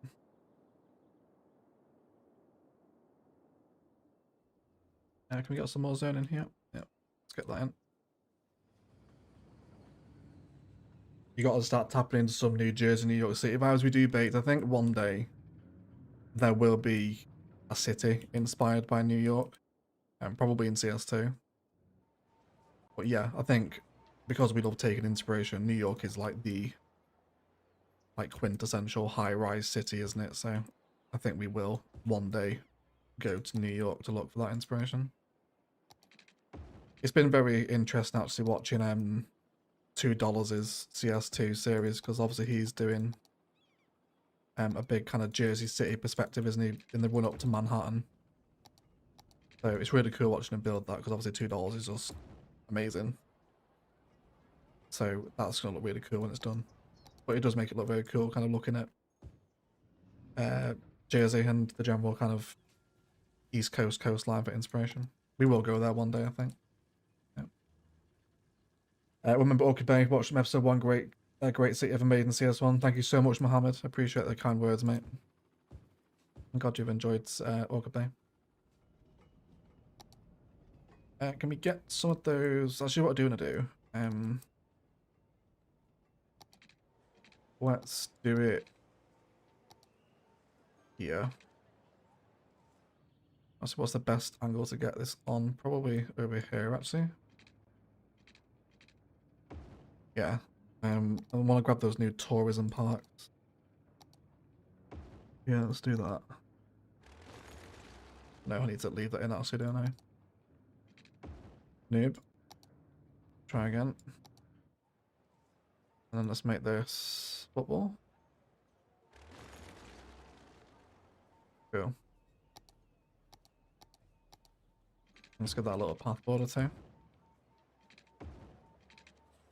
Can we get some more zone in here? Yeah, let's get that in. You got to start tapping into some New Jersey, New York City vibes. We do bait. I think one day there will be a city inspired by New York, and probably in CS2. But yeah, I think because we love taking inspiration, New York is like the quintessential high-rise city, isn't it? So I think we will one day go to New York to look for that inspiration. It's been very interesting actually watching $2's CS2 series, because obviously he's doing a big kind of Jersey City perspective, isn't he, in the run up to Manhattan. So it's really cool watching him build that, because obviously $2 is just amazing. So that's gonna look really cool when it's done. But it does make it look very cool, kind of looking at Jersey and the general kind of East Coast coastline for inspiration. We will go there one day, I think. Yeah. Remember Orchid Bay, watched from episode 1, great city ever made in CS1. Thank you so much, Mohammed. I appreciate the kind words, mate. I'm glad you've enjoyed Orchid Bay. Can we get some of those? Actually, what I do want to do, let's do it here. Actually, what's the best angle to get this on? Probably over here, actually. Yeah. I want to grab those new tourism parks. Yeah, let's do that. No, I need to leave that in, actually, don't I? Noob. Try again. And then let's make this football. Cool. Let's get that little path border too.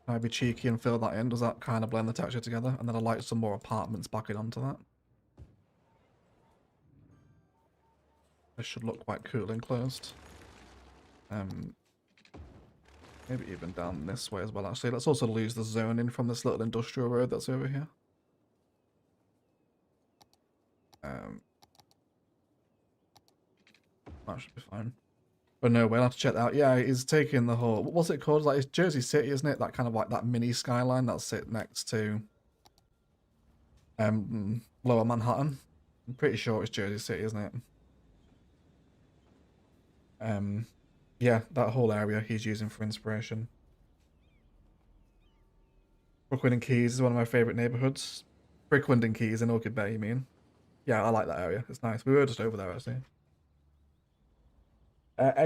Can I be cheeky and fill that in? Does that kind of blend the texture together? And then I like some more apartments backing onto that. This should look quite cool enclosed. Maybe even down this way as well, actually. Let's also lose the zoning from this little industrial road that's over here. That should be fine. But no, we'll have to check that out. Yeah, he's taking the whole... What's it called? Like, it's Jersey City, isn't it? That kind of like that mini skyline that's sit next to Lower Manhattan. I'm pretty sure it's Jersey City, isn't it? Yeah, that whole area he's using for inspiration. Brooklyn and Keys is one of my favourite neighbourhoods. Brooklyn and Keys in Orchid Bay, you mean? Yeah, I like that area. It's nice. We were just over there, actually.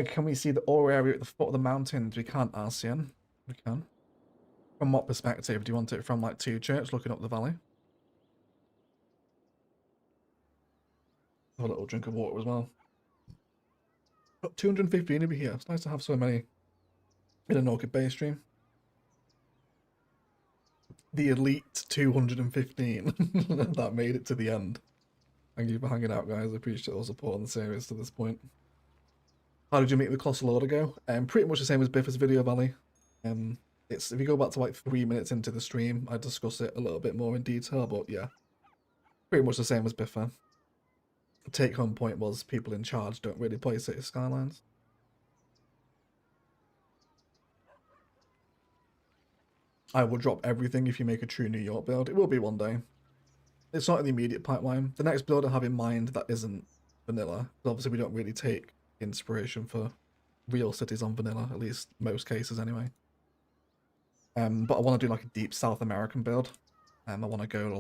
Can we see the ore area at the foot of the mountains? We can't, Arsian. We can. From what perspective? Do you want it from, like, Two Church, looking up the valley? Have a little drink of water as well. Got 215 over here. It's nice to have so many in an Orchid Bay stream. The elite 215 that made it to the end. Thank you for hanging out, guys. I appreciate all support on the series to this point. How did you make the colossal order go? Pretty much the same as Biff's video, Valley. It's if you go back to like 3 minutes into the stream, I discuss it a little bit more in detail, but yeah, pretty much the same as Biffa. take-home point was people in charge don't really play City Skylines. I will drop everything if you make a true New York build. It will be one day. It's not in the immediate pipeline. The next build I have in mind that isn't vanilla. Obviously, we don't really take inspiration for real cities on vanilla, at least most cases anyway. But I want to do like a deep South American build. I want to go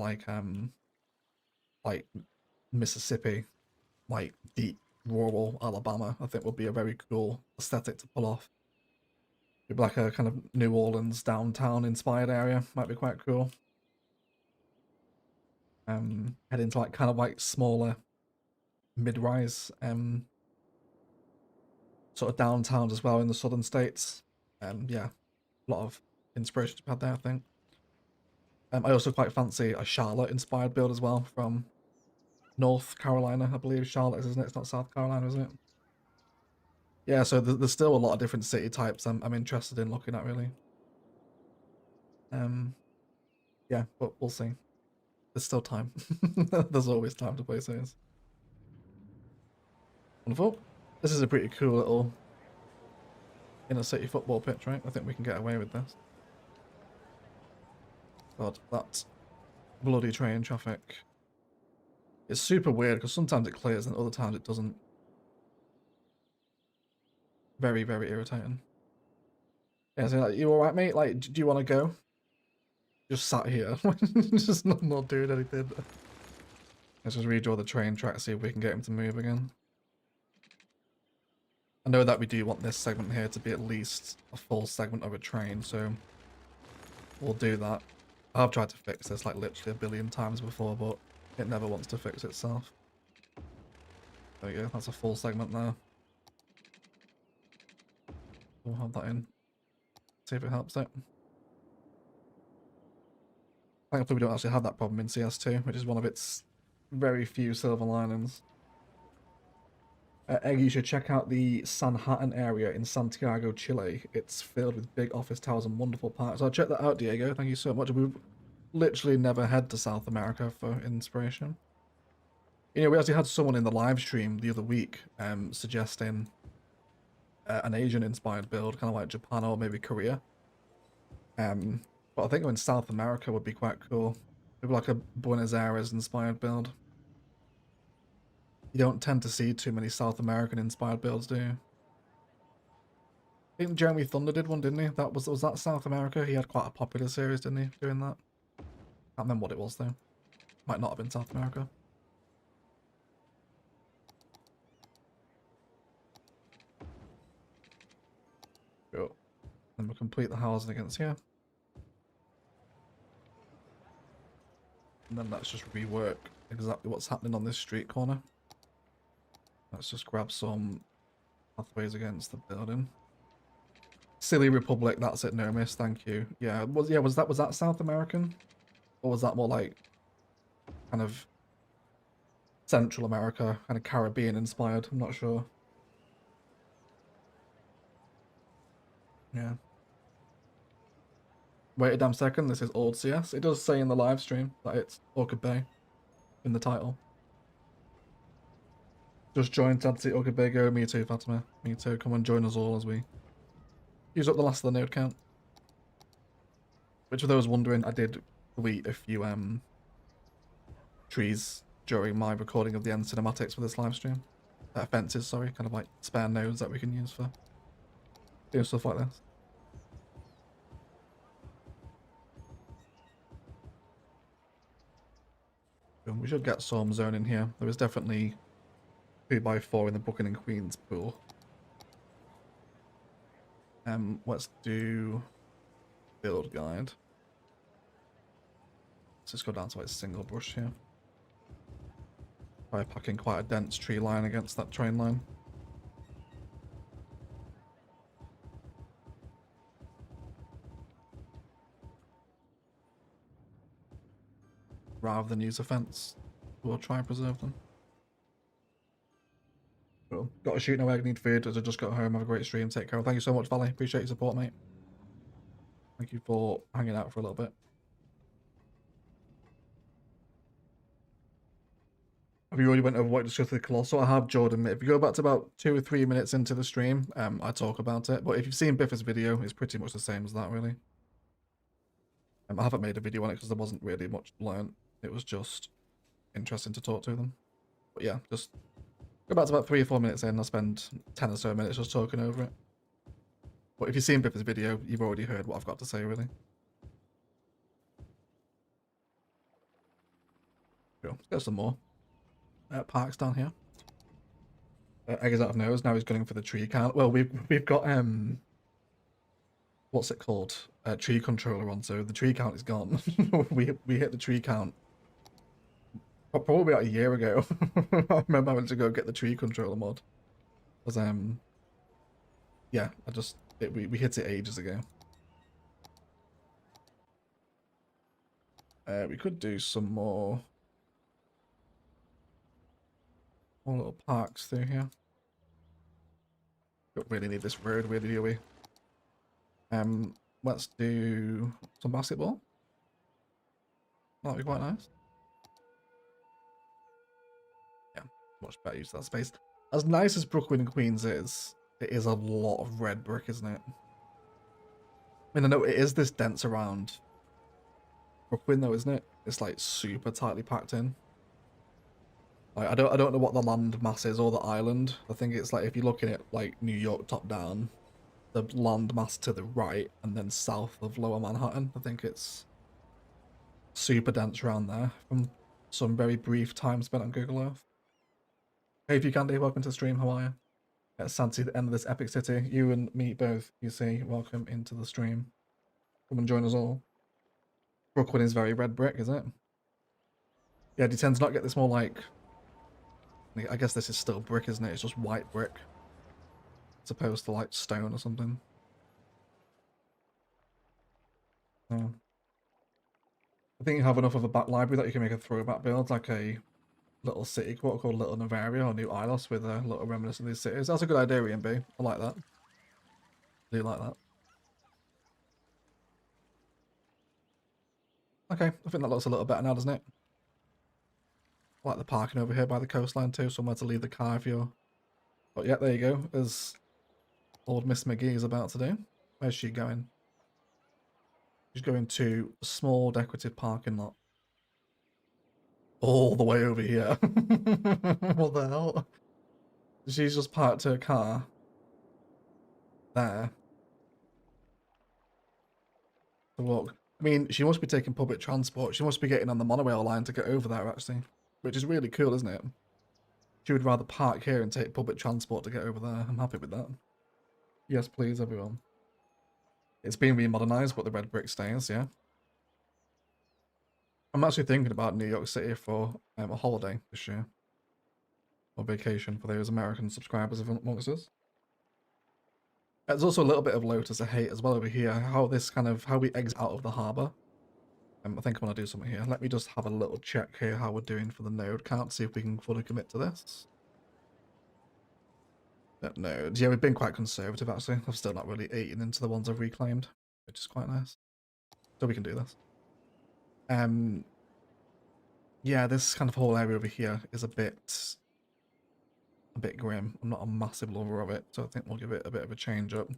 like Mississippi, like deep rural Alabama. I think would be a very cool aesthetic to pull off. Maybe like a kind of New Orleans downtown inspired area might be quite cool. Head into like kind of like smaller mid-rise sort of downtowns as well in the southern states. Yeah, a lot of inspiration to be had there, I think. I also quite fancy a Charlotte inspired build as well from North Carolina, I believe Charlotte is, isn't it? It's not South Carolina, is it? Yeah, so there's still a lot of different city types I'm interested in looking at, really. Yeah, but we'll see. There's still time. There's always time to play cities. Wonderful. This is a pretty cool little inner city football pitch, right? I think we can get away with this. God, that bloody train traffic. It's super weird because sometimes it clears and other times it doesn't. Very, very irritating. Yeah, so like, you alright, mate? Like, do you want to go? Just sat here, just not doing anything. Let's just redraw the train track, see if we can get him to move again. I know that we do want this segment here to be at least a full segment of a train, so we'll do that. I've tried to fix this like literally a billion times before, but it never wants to fix itself. There we go, that's a full segment there. We'll have that in. See if it helps it. Thankfully we don't actually have that problem in CS2, which is one of its very few silver linings. Egg, you should check out the Sanhattan area in Santiago, Chile. It's filled with big office towers and wonderful parks. I'll check that out, Diego. Thank you so much. We've literally never head to South America for inspiration. You know, we actually had someone in the live stream the other week suggesting an Asian-inspired build, kind of like Japan or maybe Korea. But I think going South America would be quite cool. Maybe like a Buenos Aires-inspired build. You don't tend to see too many South American-inspired builds, do you? I think Jeremy Thunder did one, didn't he? Was that South America? He had quite a popular series, didn't he, doing that? Can't remember what it was, though. Might not have been South America. Cool. Then we'll complete the housing against here. And then let's just rework exactly what's happening on this street corner. Let's just grab some pathways against the building. Silly Republic, that's it, no miss, thank you. Yeah, was that South American? Or was that more like kind of Central America, kind of Caribbean inspired? I'm not sure. Yeah. Wait a damn second, this is old CS. It does say in the live stream that it's Orchid Bay in the title. Just joined Sad City Orchid Bay. Go, me too, Fatima. Me too. Come and join us all as we use up the last of the node count. Which, for those wondering, I did delete a few trees during my recording of the end cinematics for this live stream. Fences, sorry, kind of like spare nodes that we can use for doing stuff like this. We should get some zone in here. There is definitely 2x4 in the Booking and Queens pool. Let's do build guide. Let's just go down to like single brush here. By packing quite a dense tree line against that train line. Rather than use a fence, we'll try and preserve them. Cool. Got to shoot no egg, need food as I just got home. Have a great stream. Take care. Thank you so much, Valley. Appreciate your support, mate. Thank you for hanging out for a little bit. Have you already went over what discussed with Colossal? I have, Jordan. If you go back to about 2 or 3 minutes into the stream, I talk about it. But if you've seen Biffa's video, it's pretty much the same as that, really. I haven't made a video on it because there wasn't really much learned. It was just interesting to talk to them. But yeah, just go back to about 3 or 4 minutes in. I'll spend 10 or so minutes just talking over it. But if you've seen Biffa's video, you've already heard what I've got to say, really. Cool. Let's get some more parks down here. Eggs out of nose. Now he's going for the tree count. Well, we've got what's it called? Tree controller on, so the tree count is gone. we hit the tree count probably about a year ago. I remember having to go get the tree controller mod. Because yeah, we hit it ages ago. We could do some more little parks through here. Don't really need this road, really, do we? Let's do some basketball. That'd be quite nice. Yeah, much better use of that space. As nice as Brooklyn and Queens is, it is a lot of red brick, isn't it? I mean, I know it is this dense around Brooklyn, though, isn't it? It's like super tightly packed in. Like, I don't know what the land mass is or the island. I think it's like if you're looking at like New York top down, the land mass to the right and then south of Lower Manhattan. I think it's super dense around there from some very brief time spent on Google Earth. Hey, if you can, Dave, welcome to the stream. How are you? It's sad to see the end of this epic city. You and me both, you see. Welcome into the stream. Come and join us all. Brooklyn is very red brick, is it? Yeah, do you tend to not get this more like... I guess this is still brick, isn't it? It's just white brick. As opposed to like stone or something. Oh. I think you have enough of a back library that you can make a throwback build, like a little city quarter called Little Navaria or New Ilos with a little reminiscence of these cities. That's a good idea, Ian B. I like that. I do like that. Okay, I think that looks a little better now, doesn't it? I like the parking over here by the coastline too, somewhere to leave the car if you're... But yeah, there you go, as old Miss McGee is about to do. Where's she going? She's going to a small decorative parking lot. All the way over here. What the hell? She's just parked her car there to walk. I mean, she must be taking public transport. She must be getting on the monorail line to get over there, actually. Which is really cool, isn't it? She would rather park here and take public transport to get over there. I'm happy with that. Yes, please, everyone. It's been remodernized, but the red brick stays, yeah. I'm actually thinking about New York City for a holiday this year. Or vacation for those American subscribers amongst us. There's also a little bit of Lotus I hate as well over here. How we exit out of the harbour. I think I'm going to do something here. Let me just have a little check here how we're doing for the node count. See if we can fully commit to this. Nodes. Yeah, we've been quite conservative actually. I've still not really eaten into the ones I've reclaimed, which is quite nice. So we can do this. Yeah, this kind of whole area over here is a bit grim. I'm not a massive lover of it, so I think we'll give it a bit of a change up.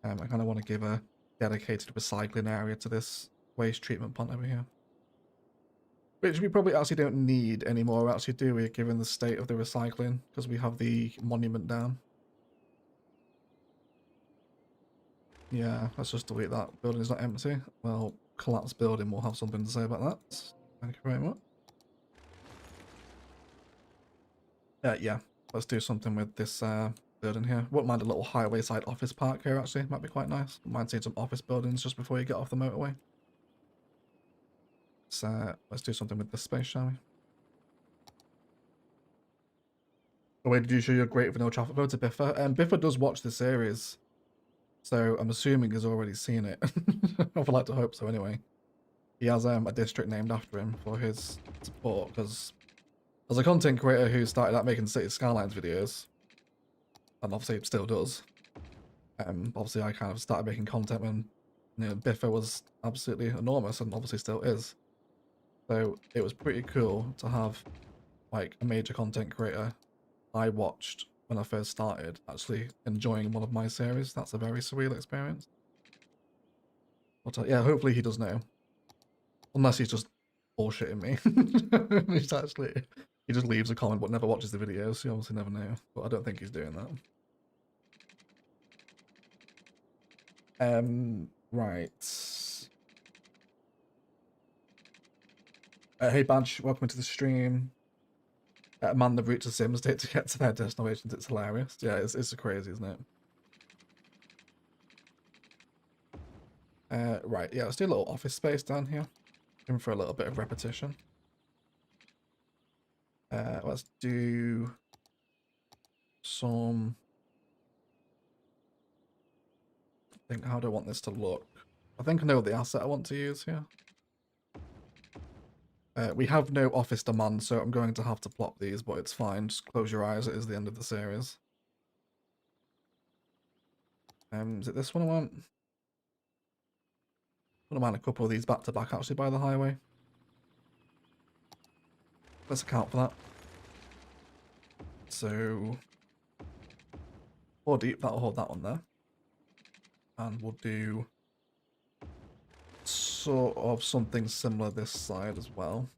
I kind of want to give a dedicated recycling area to this waste treatment plant over here. Which we probably actually don't need anymore, actually, do we, given the state of the recycling, because we have the monument down. Yeah, let's just delete that. Building is not empty. Well, collapsed building will have something to say about that. Thank you very much. Yeah, let's do something with this building here. Wouldn't mind a little highway side office park here, actually. Might be quite nice. Wouldn't mind seeing some office buildings just before you get off the motorway. So let's do something with this space, shall we? Oh, wait, did you show your great vanilla traffic code to Biffa? Biffa does watch the series, so I'm assuming he's already seen it. I would like to hope so anyway. He has a district named after him for his support, because as a content creator who started out making City Skylines videos, and obviously still does, obviously I kind of started making content when, you know, Biffa was absolutely enormous and obviously still is. So it was pretty cool to have like a major content creator I watched when I first started actually enjoying one of my series. That's a very surreal experience. But yeah, hopefully he does know. Unless he's just bullshitting me. He's actually, he just leaves a comment but never watches the videos, so you obviously never know. But I don't think he's doing that. Right. Hey Badge, welcome to the stream. Man, the route to Sims date to get to their destinations, it's hilarious. Yeah, it's crazy, isn't it? Right, yeah, let's do a little office space down here. In for a little bit of repetition. Let's do some... I think, how do I want this to look? I think I know the asset I want to use here. We have no office demand, so I'm going to have to plop these, but it's fine. Just close your eyes, it is the end of the series. Is it this one I want? I wouldn't mind a couple of these back to back actually by the highway. Let's account for that. So 4 deep, that'll hold that one there. And we'll do sort of something similar this side as well.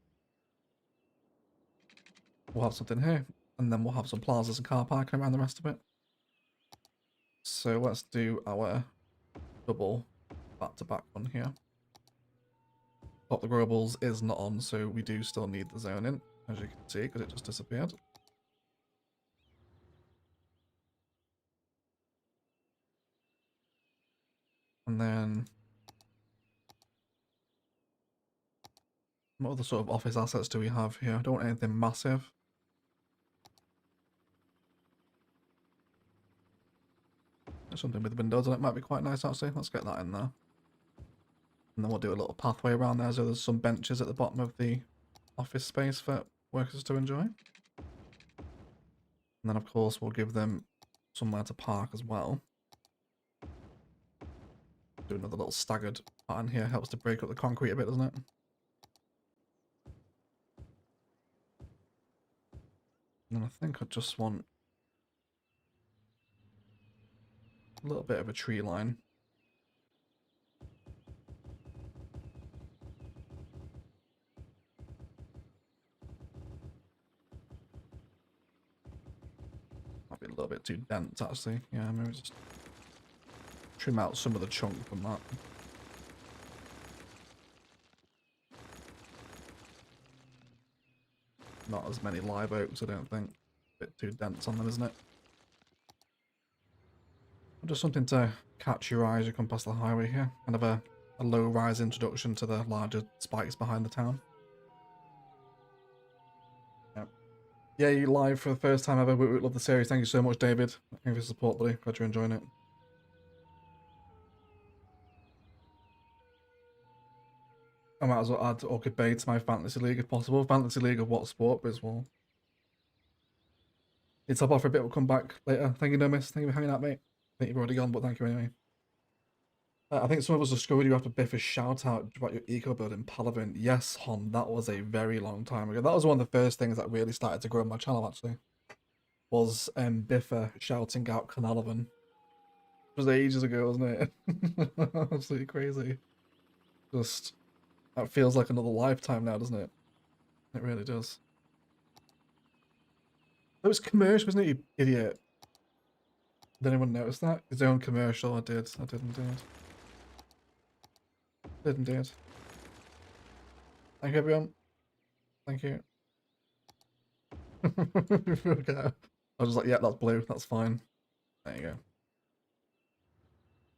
We'll have something here, and then we'll have some plazas and car parking around the rest of it. So let's do our double back-to-back one here. But the Growables is not on, so we do still need the zoning, as you can see, because it just disappeared. And then what other sort of office assets do we have here? I don't want anything massive. There's something with windows on it, might be quite nice actually. Let's get that in there. And then we'll do a little pathway around there, so there's some benches at the bottom of the office space for workers to enjoy. And then of course we'll give them somewhere to park as well. Do another little staggered pattern here, helps to break up the concrete a bit, doesn't it? And then I think I just want a little bit of a tree line. Might be a little bit too dense actually. Yeah, maybe just trim out some of the chunk from that. Not as many live oaks, I don't think. A bit too dense on them, isn't it? Just something to catch your eye as you come past the highway here. Kind of a low-rise introduction to the larger spikes behind the town. Yep. Yeah, you live for the first time ever. We love the series. Thank you so much, David. Thank you for your support, buddy. Glad you're enjoying it. I might as well add Orchid Bay to my fantasy league if possible. Fantasy league of what sport, but as well. It's up off for a bit. We'll come back later. Thank you, Nomis. Thank you for hanging out, mate. I think you've already gone, but thank you anyway. I think some of us discovered you after Biff a shout out about your eco build in Palavin. Yes, Hon, that was a very long time ago. That was one of the first things that really started to grow my channel, actually. Was Biffa shouting out Canalavan. It was ages ago, wasn't it? Absolutely crazy. Just, that feels like another lifetime now, doesn't it? It really does. It was commercial, wasn't it, you idiot? Did anyone notice that? His own commercial, I did indeed. Did indeed. Thank you, everyone. Thank you. Okay. I was just like, yeah, that's blue, that's fine. There you go.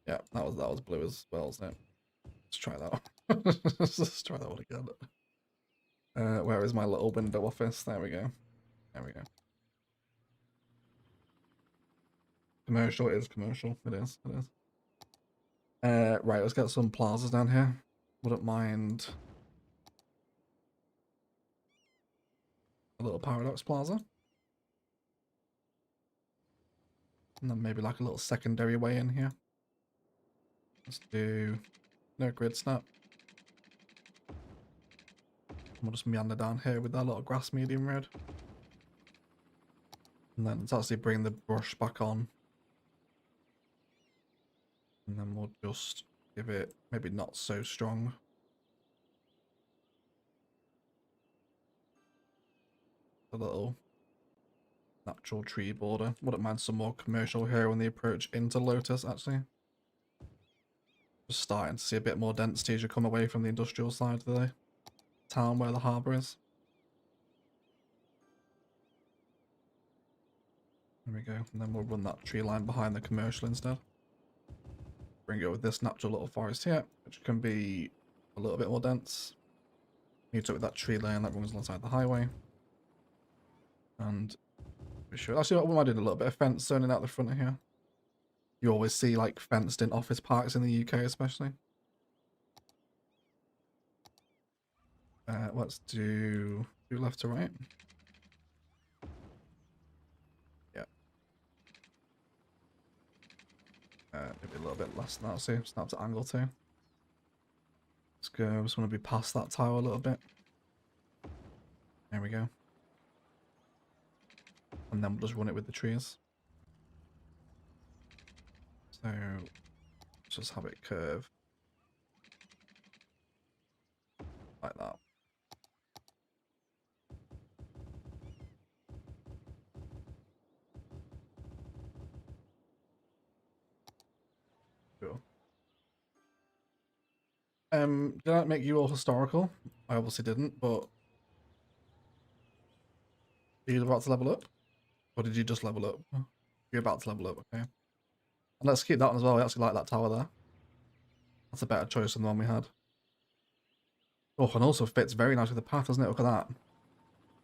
Yeah, that was blue as well, wasn't it? Let's try that one. Let's try that one again. Where is my little window office? There we go. There we go. Commercial, it is commercial. It is, it is. Right, let's get some plazas down here. Wouldn't mind a little Paradox Plaza. And then maybe like a little secondary way in here. Let's do no grid snap. We'll just meander down here with that little grass medium road. And then let's actually bring the brush back on. And then we'll just give it maybe not so strong. A little natural tree border. Wouldn't mind some more commercial here on the approach into Lotus, actually. Just starting to see a bit more density as you come away from the industrial side of the town where the harbour is. There we go. And then we'll run that tree line behind the commercial instead. Bring it with this natural little forest here, which can be a little bit more dense. Meet up with that tree line that runs alongside the highway. And be sure. Actually, we might do a little bit of fence zoning out the front of here. You always see like fenced in office parks in the UK, especially. Let's do left to right. Yeah. Maybe a little bit less than that. See, snap to angle too. Let's go. I just want to be past that tower a little bit. There we go. And then we'll just run it with the trees. So just have it curve like that. Cool. Did that make you all historical? I obviously didn't, but are you about to level up? Or did you just level up? You're about to level up, okay. And let's keep that one as well. I actually like that tower there. That's a better choice than the one we had. Oh, and also fits very nice with the path, doesn't it? Look at that.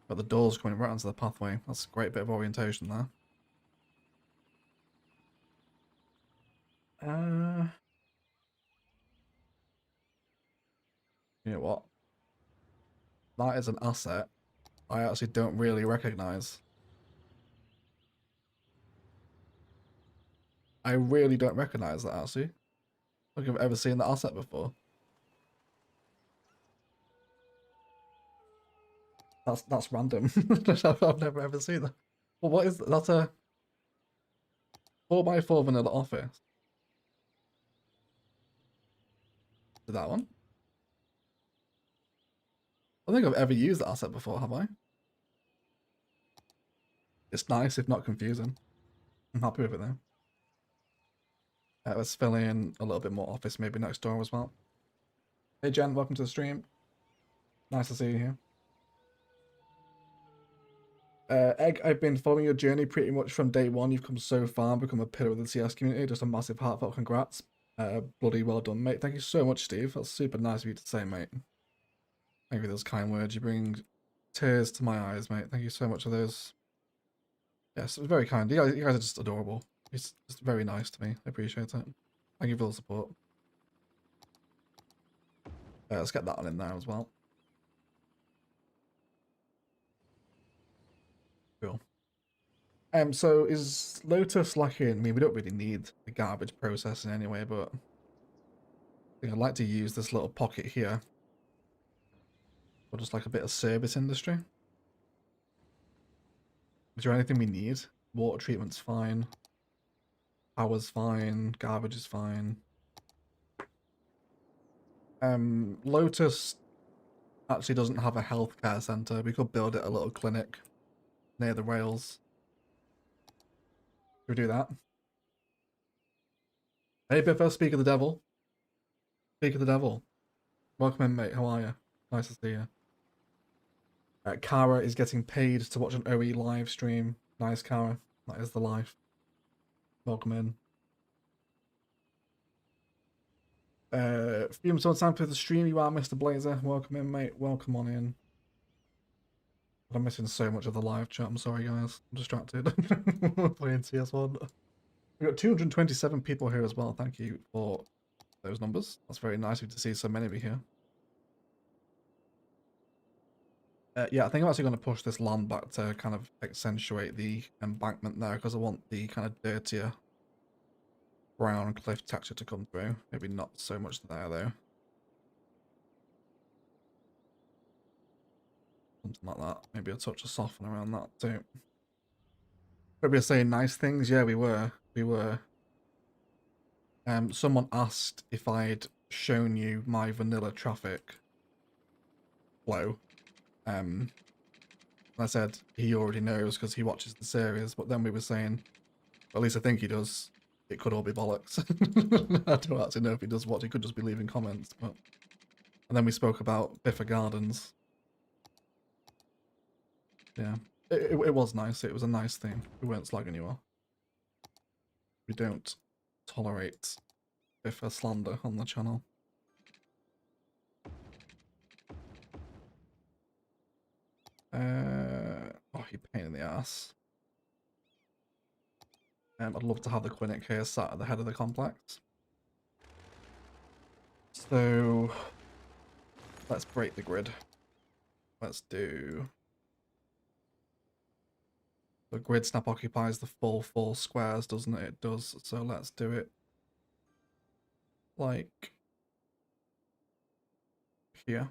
Got the doors coming right onto the pathway. That's a great bit of orientation there. You know what? That is an asset I actually don't really recognize. I really don't recognize that, actually. I don't think I've ever seen that asset before. That's random. I've never ever seen that. Well, what is that? That's a 4x4 vanilla office. Is that one? I don't think I've ever used that asset before, have I? It's nice, if not confusing. I'm happy with it though. Let's fill in a little bit more office maybe next door as well. Hey Jen, welcome to the stream. Nice to see you here. Egg, I've been following your journey pretty much from day one. You've come so far and become a pillar of the CS community. Just a massive heartfelt congrats. Bloody well done, mate. Thank you so much, Steve. That's super nice of you to say, mate. Thank you for those kind words. You bring tears to my eyes, mate. Thank you so much for those. Yes, it was very kind. You guys are just adorable. It's just very nice to me. I appreciate it. Thank you for the support. Let's get that one in there as well. Cool. So is Lotus lacking? I mean, we don't really need the garbage processing anyway, but I think I'd like to use this little pocket here for just like a bit of service industry. Is there anything we need? Water treatment's fine. Power's fine. Garbage is fine. Lotus actually doesn't have a healthcare center. We could build it a little clinic near the rails. Should we do that? Hey Biffo, speak of the devil. Speak of the devil. Welcome in, mate. How are you? Nice to see you. Kara is getting paid to watch an OE live stream. Nice, Kara. That is the life. Welcome in. Fume someone time for the stream. You are Mr. Blazer. Welcome in, mate. Welcome on in. I'm missing so much of the live chat. I'm sorry, guys. I'm distracted. Playing CS1. We've got 227 people here as well. Thank you for those numbers. That's very nice of you to see so many of you here. Yeah, I think I'm actually going to push this land back to kind of accentuate the embankment there because I want the kind of dirtier brown cliff texture to come through. Maybe not so much there though. Something like that. Maybe a touch of soften around that too. But we were saying nice things. Yeah, we were. We were. Someone asked if I'd shown you my vanilla traffic flow. I said he already knows because he watches the series. But then we were saying, at least I think he does. It could all be bollocks. I don't actually know if he does watch. He could just be leaving comments. But and then we spoke about Biffa Gardens. Yeah, it was nice. It was a nice thing. We weren't slagging you off. We don't tolerate Biffa slander on the channel. Oh, you pain in the ass. I'd love to have the Quinnic here sat at the head of the complex. So let's break the grid. Let's do... The grid snap occupies the full 4 squares, doesn't it? It does. So let's do it like here.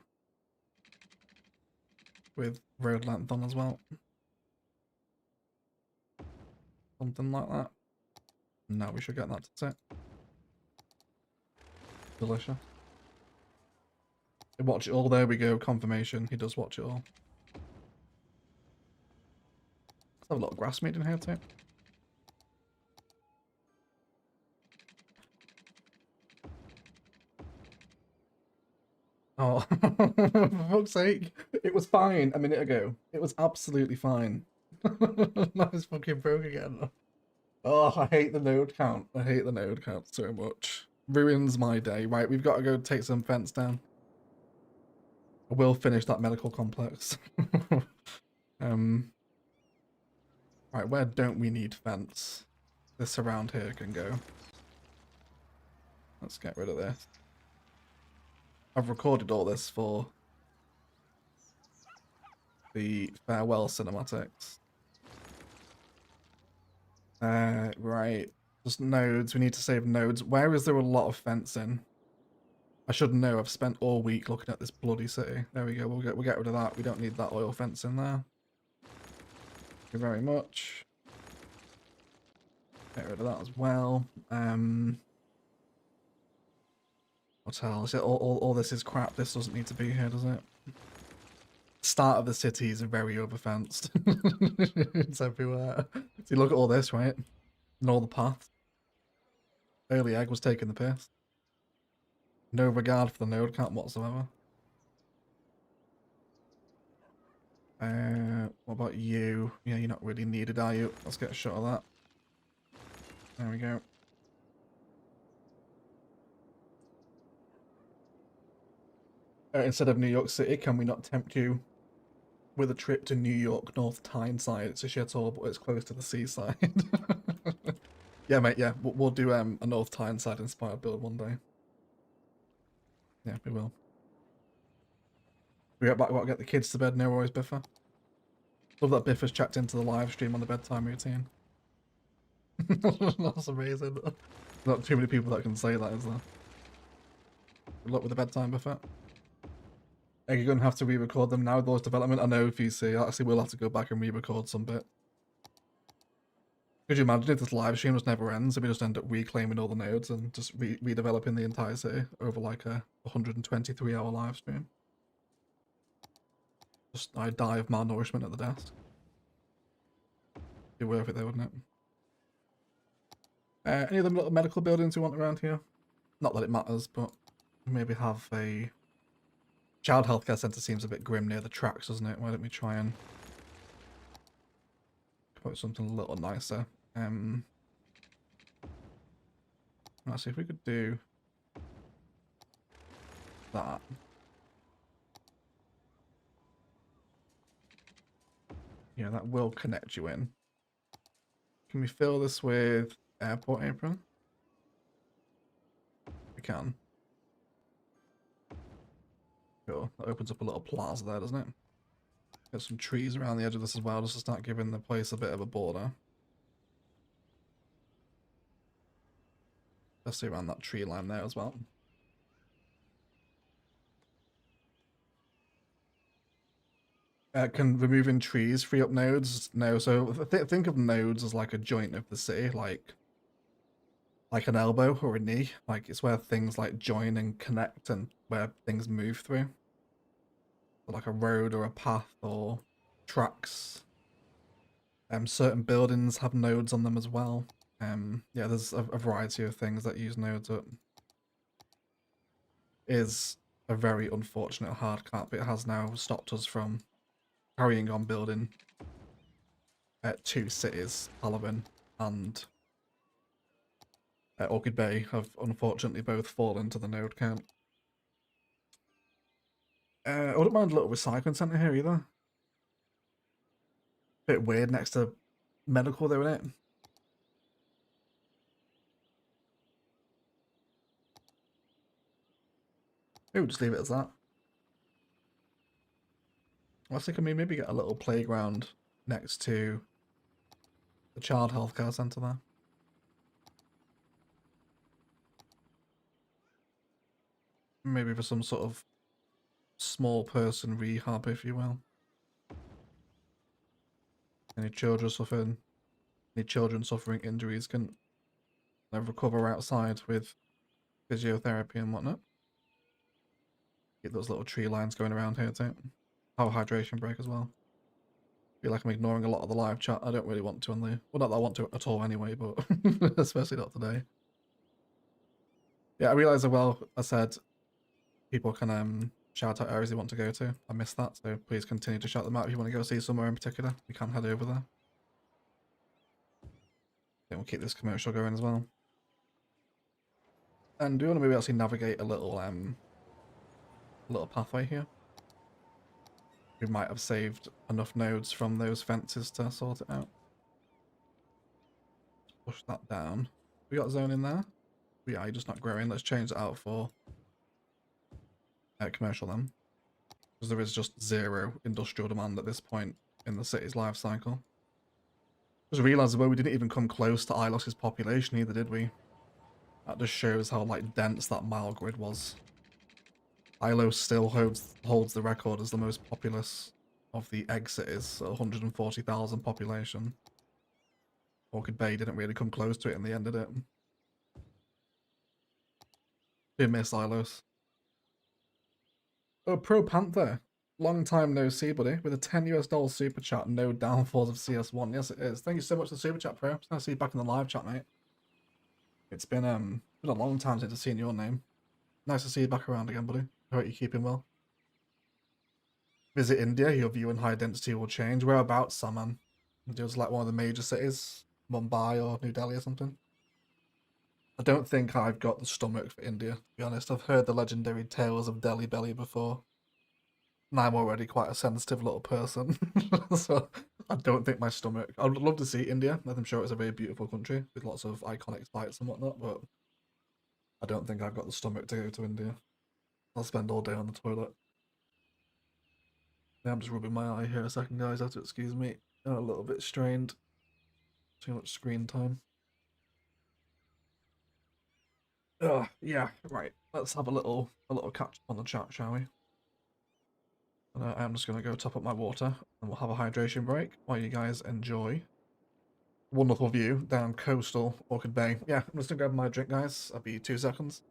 With road length on as well. Something like that. No, we should get that to sit. Delicious. Watch it all. There we go. Confirmation. He does watch it all. Let's have a little grass meat in here too. Oh, for fuck's sake. It was fine a minute ago. It was absolutely fine. Now it's fucking broke again. Oh, I hate the node count. I hate the node count so much. Ruins my day. Right, we've got to go take some fence down. I will finish that medical complex. Right, where don't we need fence? This around here can go. Let's get rid of this. I've recorded all this for the farewell cinematics. Right. Just nodes. We need to save nodes. Where is there a lot of fencing? I should know. I've spent all week looking at this bloody city. There we go. We'll get rid of that. We don't need that oil fence in there. Thank you very much. Get rid of that as well. What else? All this is crap. This doesn't need to be here, does it? Start of the city is very overfenced. It's everywhere. See, look at all this, right? And all the paths. Early egg was taking the piss. No regard for the node count whatsoever. What about you? Yeah, you're not really needed, are you? Let's get a shot of that. There we go. Instead of New York City, can we not tempt you with a trip to New York North Tyneside? It's a shithole, but it's close to the seaside. Yeah, mate, yeah. We'll do a North Tyneside inspired build one day. Yeah, we will. We got get the kids to bed, no worries, Biffa. Love that Biffa's checked into the live stream on the bedtime routine. That's amazing. Not too many people that can say that, is there? Good luck with the bedtime, Biffa. Are you going to have to re-record them now with those development? I know, VC. Actually, we'll have to go back and re-record some bit. Could you imagine if this live stream just never ends and we just end up reclaiming all the nodes and just redeveloping the entire city over like a 123-hour live stream? Just I die of malnourishment at the desk. Be worth it though, wouldn't it? Any other little medical buildings you want around here? Not that it matters, but maybe have a child healthcare centre. Seems a bit grim near the tracks, doesn't it? Why don't we try and put something a little nicer? Let's see if we could do that. Yeah, that will connect you in. Can we fill this with airport apron? We can. Cool. That opens up a little plaza there, doesn't it? Get some trees around the edge of this as well, just to start giving the place a bit of a border. Especially around that tree line there as well. Can removing trees free up nodes? No. So think of nodes as like a joint of the city, like an elbow or a knee. Like it's where things like join and connect and where things move through. Like a road or a path or tracks. Certain buildings have nodes on them as well. Yeah, there's a variety of things that use nodes up. Is a very unfortunate hard cap. It has now stopped us from carrying on building two cities, Palaven and Orchid Bay have unfortunately both fallen to the node count. I wouldn't mind a little recycling centre here either. Bit weird next to medical though, innit? Maybe just leave it as that. I was thinking maybe get a little playground next to the child healthcare centre there. Maybe for some sort of small person rehab, if you will. Any children suffering injuries can recover outside with physiotherapy and whatnot. Get those little tree lines going around here too. Have a hydration break as well. Feel like I'm ignoring a lot of the live chat. I don't really want to on the... Well, not that I want to at all anyway, but especially not today. Yeah, I realise as well, I said people can shout out areas they want to go to. I missed that, so please continue to shout them out if you want to go see somewhere in particular. We can head over there. Then we'll keep this commercial going as well. And do you want to maybe actually navigate a little pathway here? We might have saved enough nodes from those fences to sort it out. Push that down. We got zone in there? Yeah, you're just not growing. Let's change it out for commercial then. Because there is just zero industrial demand at this point in the city's life cycle. Just realised as well we didn't even come close to Ilos's population either, did we? That just shows how like dense that mile grid was. Ilos still holds the record as the most populous of the egg cities, 140,000 population. Orchid Bay didn't really come close to it in the end, did it? Did miss Ilos. Oh, Pro Panther. Long time no see, buddy. With a $10 US super chat, no downfalls of CS1. Yes, it is. Thank you so much for the super chat, Pro. It's nice to see you back in the live chat, mate. It's been a long time since I've seen your name. Nice to see you back around again, buddy. I hope you're keeping well. Visit India, your view and high density will change. Whereabouts, Saman? Just like one of the major cities, Mumbai or New Delhi or something. I don't think I've got the stomach for India, to be honest. I've heard the legendary tales of Delhi Belly before. And I'm already quite a sensitive little person. So I don't think my stomach... I would love to see India. I'm sure it's a very beautiful country with lots of iconic sites and whatnot, but I don't think I've got the stomach to go to India. I'll spend all day on the toilet. Yeah, I'm just rubbing my eye here a second, guys. I have to excuse me. I'm a little bit strained. Too much screen time. Yeah, right. Let's have a little catch up on the chat, shall we? And I'm just going to go top up my water, and we'll have a hydration break while you guys enjoy wonderful view down coastal Orchid Bay. Yeah, I'm just going to grab my drink, guys. I'll be 2 seconds.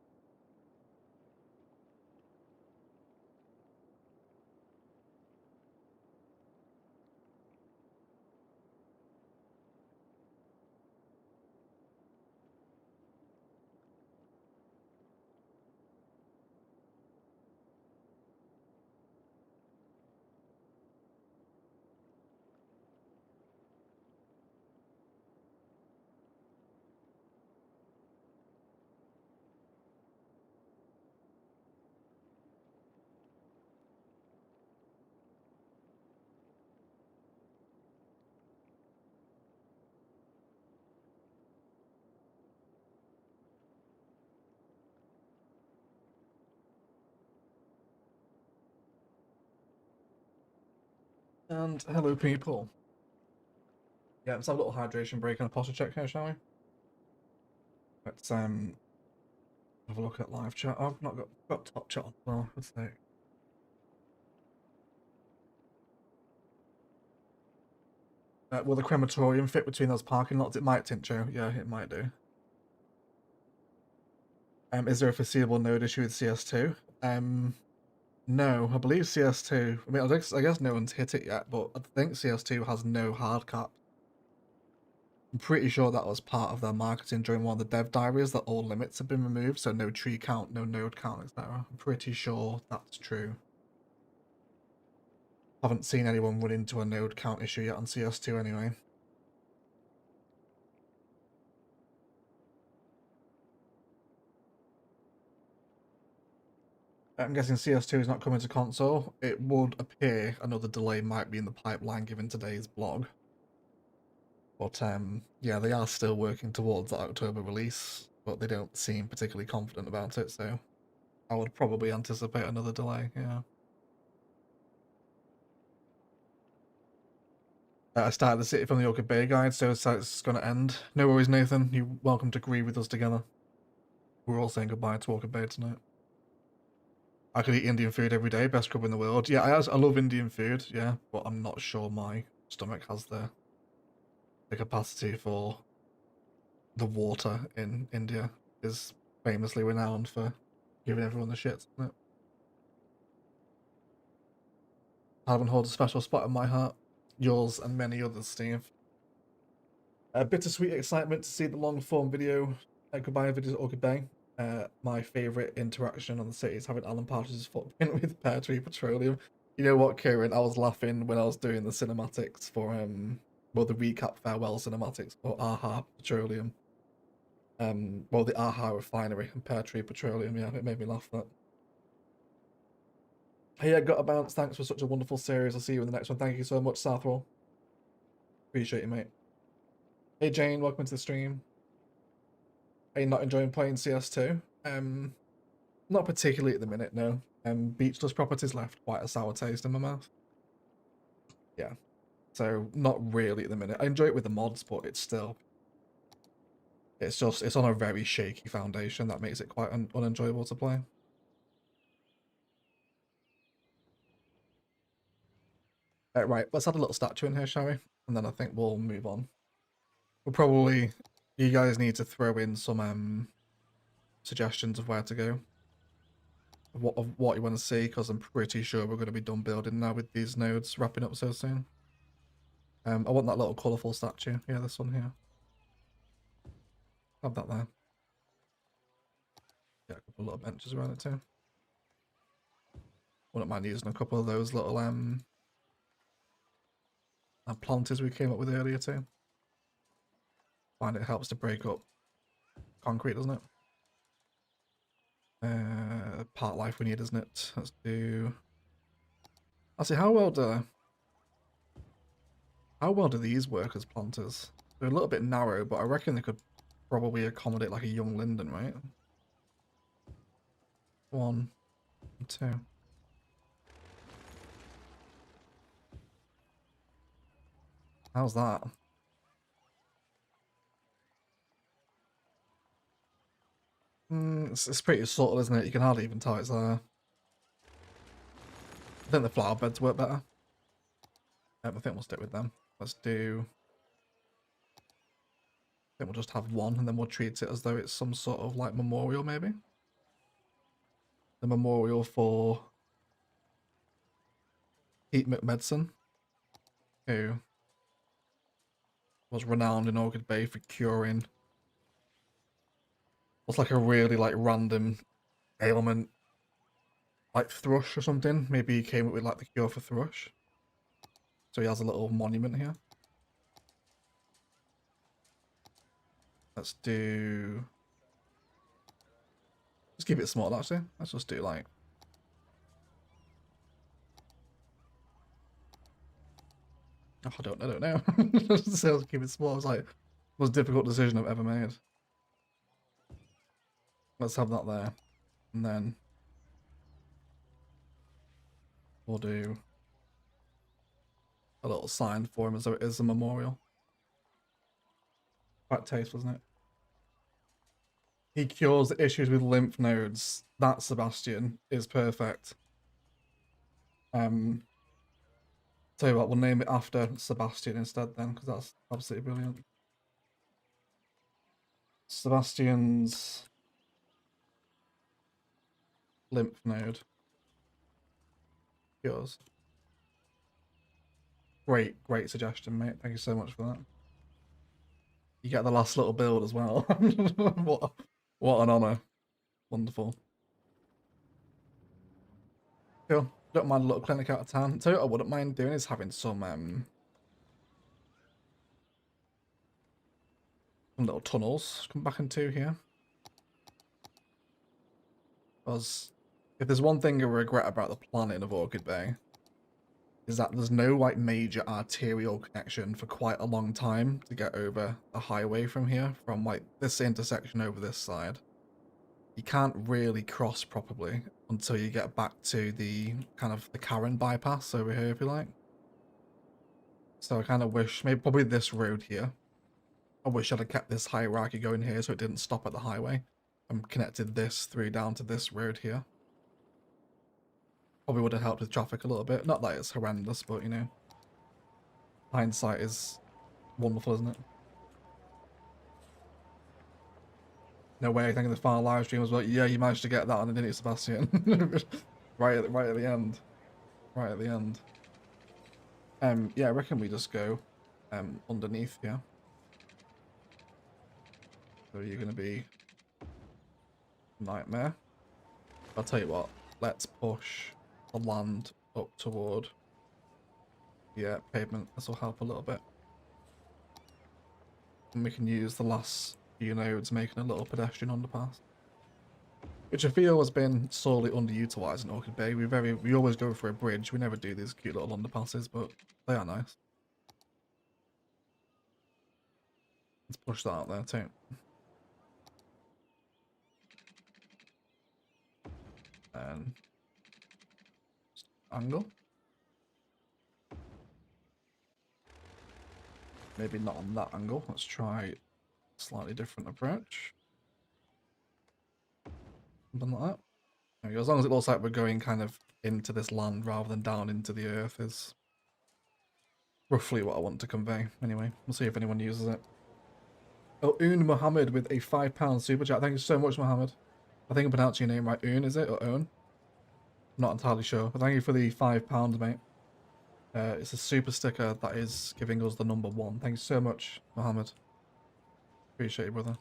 And hello, people. Yeah, let's have a little hydration break and a posture check here, shall we? Let's have a look at live chat. I've not got top chat on. Well, let's see. Will the crematorium fit between those parking lots? It might, Tincho. Yeah, it might do. Is there a foreseeable node issue with CS2? No, I believe CS2. I mean, I guess no one's hit it yet, but I think CS2 has no hard cap. I'm pretty sure that was part of their marketing during one of the dev diaries, that all limits have been removed, so no tree count, no node count, etc. I'm pretty sure that's true. Haven't seen anyone run into a node count issue yet on CS2 anyway. I'm guessing CS2 is not coming to console. It would appear another delay might be in the pipeline given today's blog. But yeah, they are still working towards that October release, but they don't seem particularly confident about it, so I would probably anticipate another delay, yeah. I started the city from the Orchid Bay guide, so it's going to end. No worries, Nathan. You're welcome to grieve with us together. We're all saying goodbye to Orchid Bay tonight. I could eat Indian food every day, best club in the world. Yeah, I love Indian food, yeah, but I'm not sure my stomach has the capacity for the water in India. Is famously renowned for giving everyone the shit, isn't it? Alvin holds a special spot in my heart. Yours and many others, Steve. Bittersweet excitement to see the long-form video, goodbye videos at Orchid Bay. My favourite interaction on the city is having Alan Partridge's footprint with Pear Tree Petroleum. You know what, Kieran? I was laughing when I was doing the cinematics for well, the recap farewell cinematics for AHA Petroleum. Well, the AHA refinery and Pear Tree Petroleum. Yeah, it made me laugh. That. Hey, I got a bounce. Thanks for such a wonderful series. I'll see you in the next one. Thank you so much, Southwell. Appreciate you, mate. Hey, Jane, welcome to the stream. Are you not enjoying playing CS2? Not particularly at the minute, no. Beachless Properties left quite a sour taste in my mouth. Yeah. So, not really at the minute. I enjoy it with the mods, but it's still... It's on a very shaky foundation that makes it quite unenjoyable to play. Right, let's add a little statue in here, shall we? And then I think we'll move on. We'll probably... You guys need to throw in some suggestions of where to go. Of what you want to see, because I'm pretty sure we're going to be done building now with these nodes wrapping up so soon. I want that little colourful statue. Yeah, this one here. Have that there. Yeah, a couple of little benches around it too. Wouldn't mind using a couple of those little planters we came up with earlier too. Find it helps to break up concrete, doesn't it? Part life we need, isn't it? Let's do... I'll see, how well do these work as planters? They're a little bit narrow, but I reckon they could probably accommodate like a young linden, right? 1 and 2. How's that? It's pretty subtle, isn't it? You can hardly even tell it's there. I think the flower beds work better. I think we'll stick with them. Let's do... I think we'll just have one, and then we'll treat it as though it's some sort of like memorial, maybe. The memorial for Pete McMedson, who was renowned in Orchid Bay for curing what's like a really like random ailment, like thrush or something. Maybe he came up with like the cure for thrush. So he has a little monument here. Let's do... Let's keep it small, actually. Let's just do like... Oh, I don't know. Let's keep it small. It's like the most difficult decision I've ever made. Let's have that there. And then we'll do a little sign for him as though it is a memorial. Quite tasteful, isn't it? He cures the issues with lymph nodes. That, Sebastian, is perfect. Tell you what, we'll name it after Sebastian instead then, because that's absolutely brilliant. Sebastian's lymph node. Yours. Great suggestion, mate. Thank you so much for that. You get the last little build as well. what an honor. Wonderful. Cool. Don't mind a little clinic out of town. Tell you what I wouldn't mind doing is having some little tunnels come back into here. Because if there's one thing I regret about the planning of Orchid Bay, is that there's no like major arterial connection for quite a long time to get over the highway from here, from like this intersection over this side. You can't really cross properly until you get back to the kind of the Karen bypass over here, if you like. So I kind of wish, maybe probably this road here. I wish I'd have kept this hierarchy going here so it didn't stop at the highway and connected this through down to this road here. Probably would have helped with traffic a little bit. Not that it's horrendous, but you know, hindsight is wonderful, isn't it? No way, thank you the final live stream was like, yeah, you managed to get that on, didn't you, Sebastian? right at the end. Right at the end. Yeah, I reckon we just go underneath here. So you're gonna be nightmare. I'll tell you what, let's push the land up toward pavement. This will help a little bit. And we can use the last few nodes making a little pedestrian underpass, which I feel has been sorely underutilized in Orchid Bay. We always go for a bridge. We never do these cute little underpasses, but they are nice. Let's push that out there too. And angle. Maybe not on that angle. Let's try a slightly different approach. Something like that. There we go. As long as it looks like we're going kind of into this land rather than down into the earth is roughly what I want to convey. Anyway, we'll see if anyone uses it. Oh, Un Mohammed with a £5 super chat. Thank you so much, Mohammed. I think I'm pronouncing your name right. Un, is it? Or Un? I'm not entirely sure. But thank you for the £5, mate. It's a super sticker that is giving us the number 1. Thank you so much, Mohammed. Appreciate you, brother.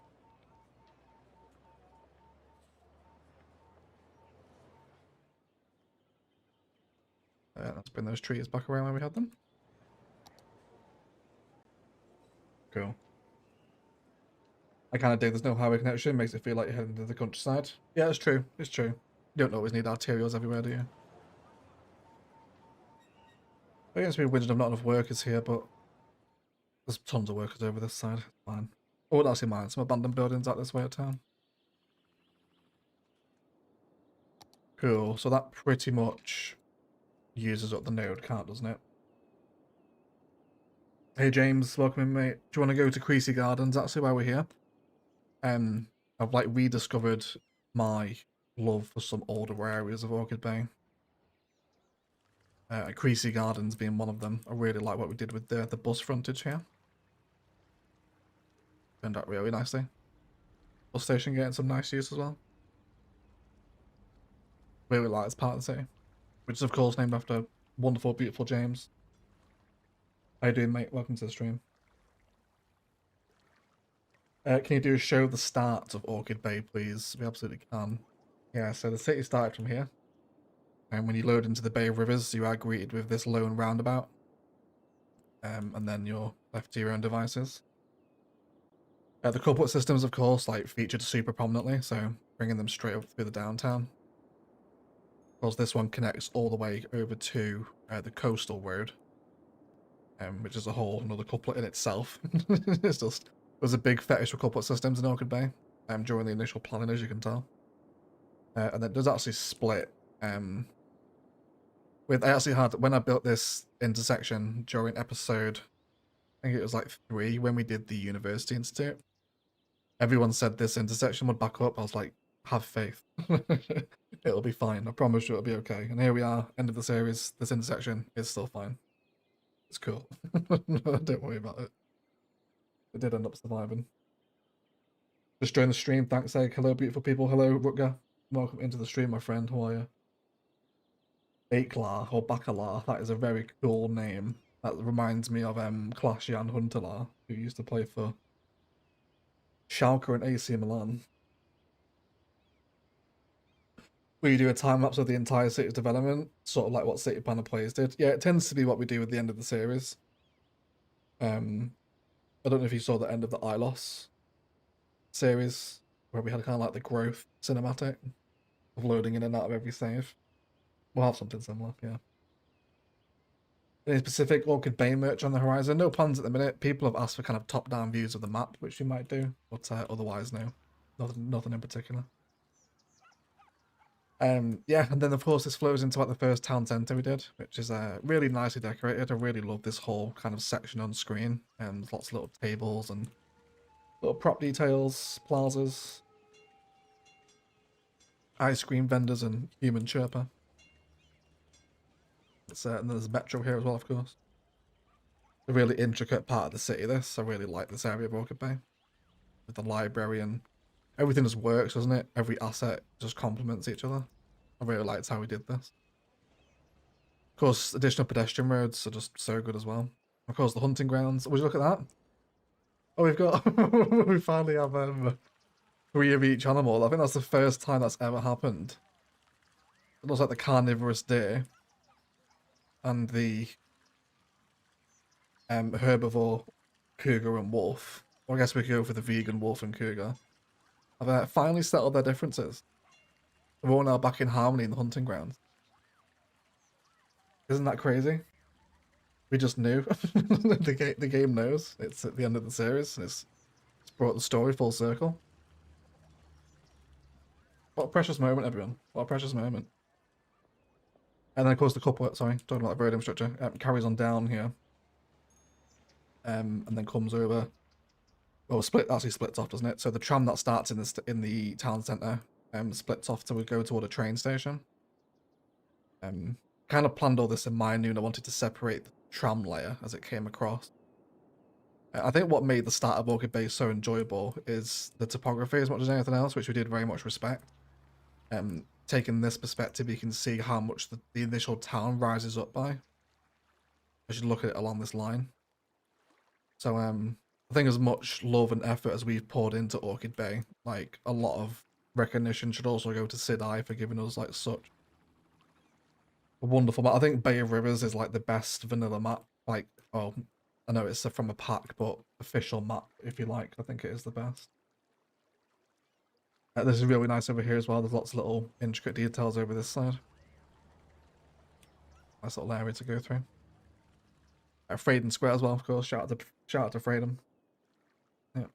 Let's bring those trees back around where we had them. Cool. I kind of dig there's no highway connection. Makes it feel like you're heading to the countryside. Yeah, it's true. It's true. You don't always need arterials everywhere, do you? I guess we're whinging of not enough workers here, but there's tons of workers over this side. It's fine. I wouldn't actually mind some abandoned buildings out this way of town. Cool. So that pretty much uses up the node count, doesn't it? Hey James, welcome in, mate. Do you want to go to Creasy Gardens? Actually, while we're here, I've like rediscovered my love for some older areas of Orchid Bay. Creasy Gardens being one of them. I really like what we did with the bus frontage here. Turned out really nicely. Bus station getting some nice use as well. Really like this part of the city, which is of course named after wonderful, beautiful James. How you doing, mate? Welcome to the stream. Can you do a show the start of Orchid Bay, please? We absolutely can. Yeah, so the city started from here. And when you load into the Bay of Rivers, you are greeted with this lone roundabout. And then you're left to your own devices. The couplet systems, of course, like featured super prominently, so bringing them straight up through the downtown. Of course, this one connects all the way over to the coastal road, which is a whole another couplet in itself. It's just there's a big fetish for couplet systems in Orchid Bay during the initial planning, as you can tell. And it does actually split. I actually had, when I built this intersection during episode, I think it was like 3 when we did the University Institute. Everyone said this intersection would back up. I was like, have faith. It'll be fine. I promise you it'll be okay. And here we are, end of the series. This intersection is still fine. It's cool. Don't worry about it. It did end up surviving. Just join the stream. Thanks, Egg. Hello, beautiful people. Hello, Rutger. Welcome into the stream, my friend. How are you? Bakelar or Bakalar. That is a very cool name. That reminds me of Clashy and Hunterlar, who used to play for Schalke and AC Milan. We do a time lapse of the entire city's development, sort of like what City Planner Players did. Yeah, it tends to be what we do at the end of the series. I don't know if you saw the end of the ILOS series, where we had kind of like the growth cinematic of loading in and out of every save. We'll have something similar, yeah. Any specific Orchid Bay merch on the horizon? No plans at the minute. People have asked for kind of top-down views of the map, which we might do, but otherwise, no. Nothing in particular. Yeah, and then of course this flows into like the first town centre we did, which is really nicely decorated. I really love this whole kind of section on screen. There's lots of little tables and little prop details, plazas, ice cream vendors, and human chirper. And then there's Metro here as well, of course. A really intricate part of the city, this. I really like this area of Orchid Bay. With the library and everything just works, doesn't it? Every asset just complements each other. I really liked how we did this. Of course, additional pedestrian roads are just so good as well. Of course, the hunting grounds. Would you look at that? Oh, we've got... we finally have 3 of each animal. I think that's the first time that's ever happened. It looks like the carnivorous deer and the herbivore cougar and wolf. Or I guess we could go for the vegan wolf and cougar. Have finally settled their differences. We're all now back in harmony in the hunting grounds. Isn't that crazy? We just knew. The game knows. It's at the end of the series. It's brought the story full circle. What a precious moment, everyone. What a precious moment. And then, of course, the couple, sorry, talking about the bird infrastructure, carries on down here. And then comes over. Well, actually splits off, doesn't it? So the tram that starts in the town centre splits off to go toward a train station. Kind of planned all this in mind, and I wanted to separate the tram layer as it came across. I think what made the start of Orchid Bay so enjoyable is the topography as much as anything else, which we did very much respect. Taking this perspective, you can see how much the initial town rises up by as you look at it along this line. So I think as much love and effort as we've poured into Orchid Bay, like a lot of recognition should also go to Sid I for giving us like such a wonderful map. I think Bay of Rivers is like the best vanilla map. Like, oh, I know it's from a pack, but official map, if you like, I think it is the best. This is really nice over here as well. There's lots of little intricate details over this side. Nice little area to go through. Freyden Square as well, of course. Shout out to Freyden. Yeah.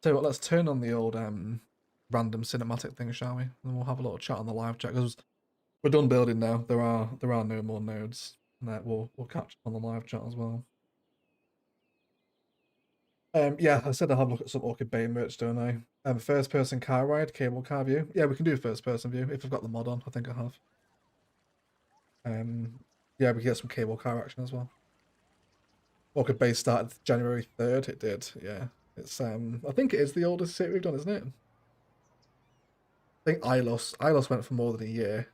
So let's turn on the old random cinematic thing, shall we? And then we'll have a little chat on the live chat because we're done building now. There are no more nodes, and we'll catch up on the live chat as well. Yeah, I said I'll have a look at some Orchid Bay merch, don't I? First person car ride, cable car view. Yeah, we can do first person view if I've got the mod on. I think I have. Yeah, we can get some cable car action as well. Orchid Bay started January 3rd. It did, yeah. It's I think it is the oldest city we've done, isn't it? I think ILOS went for more than a year.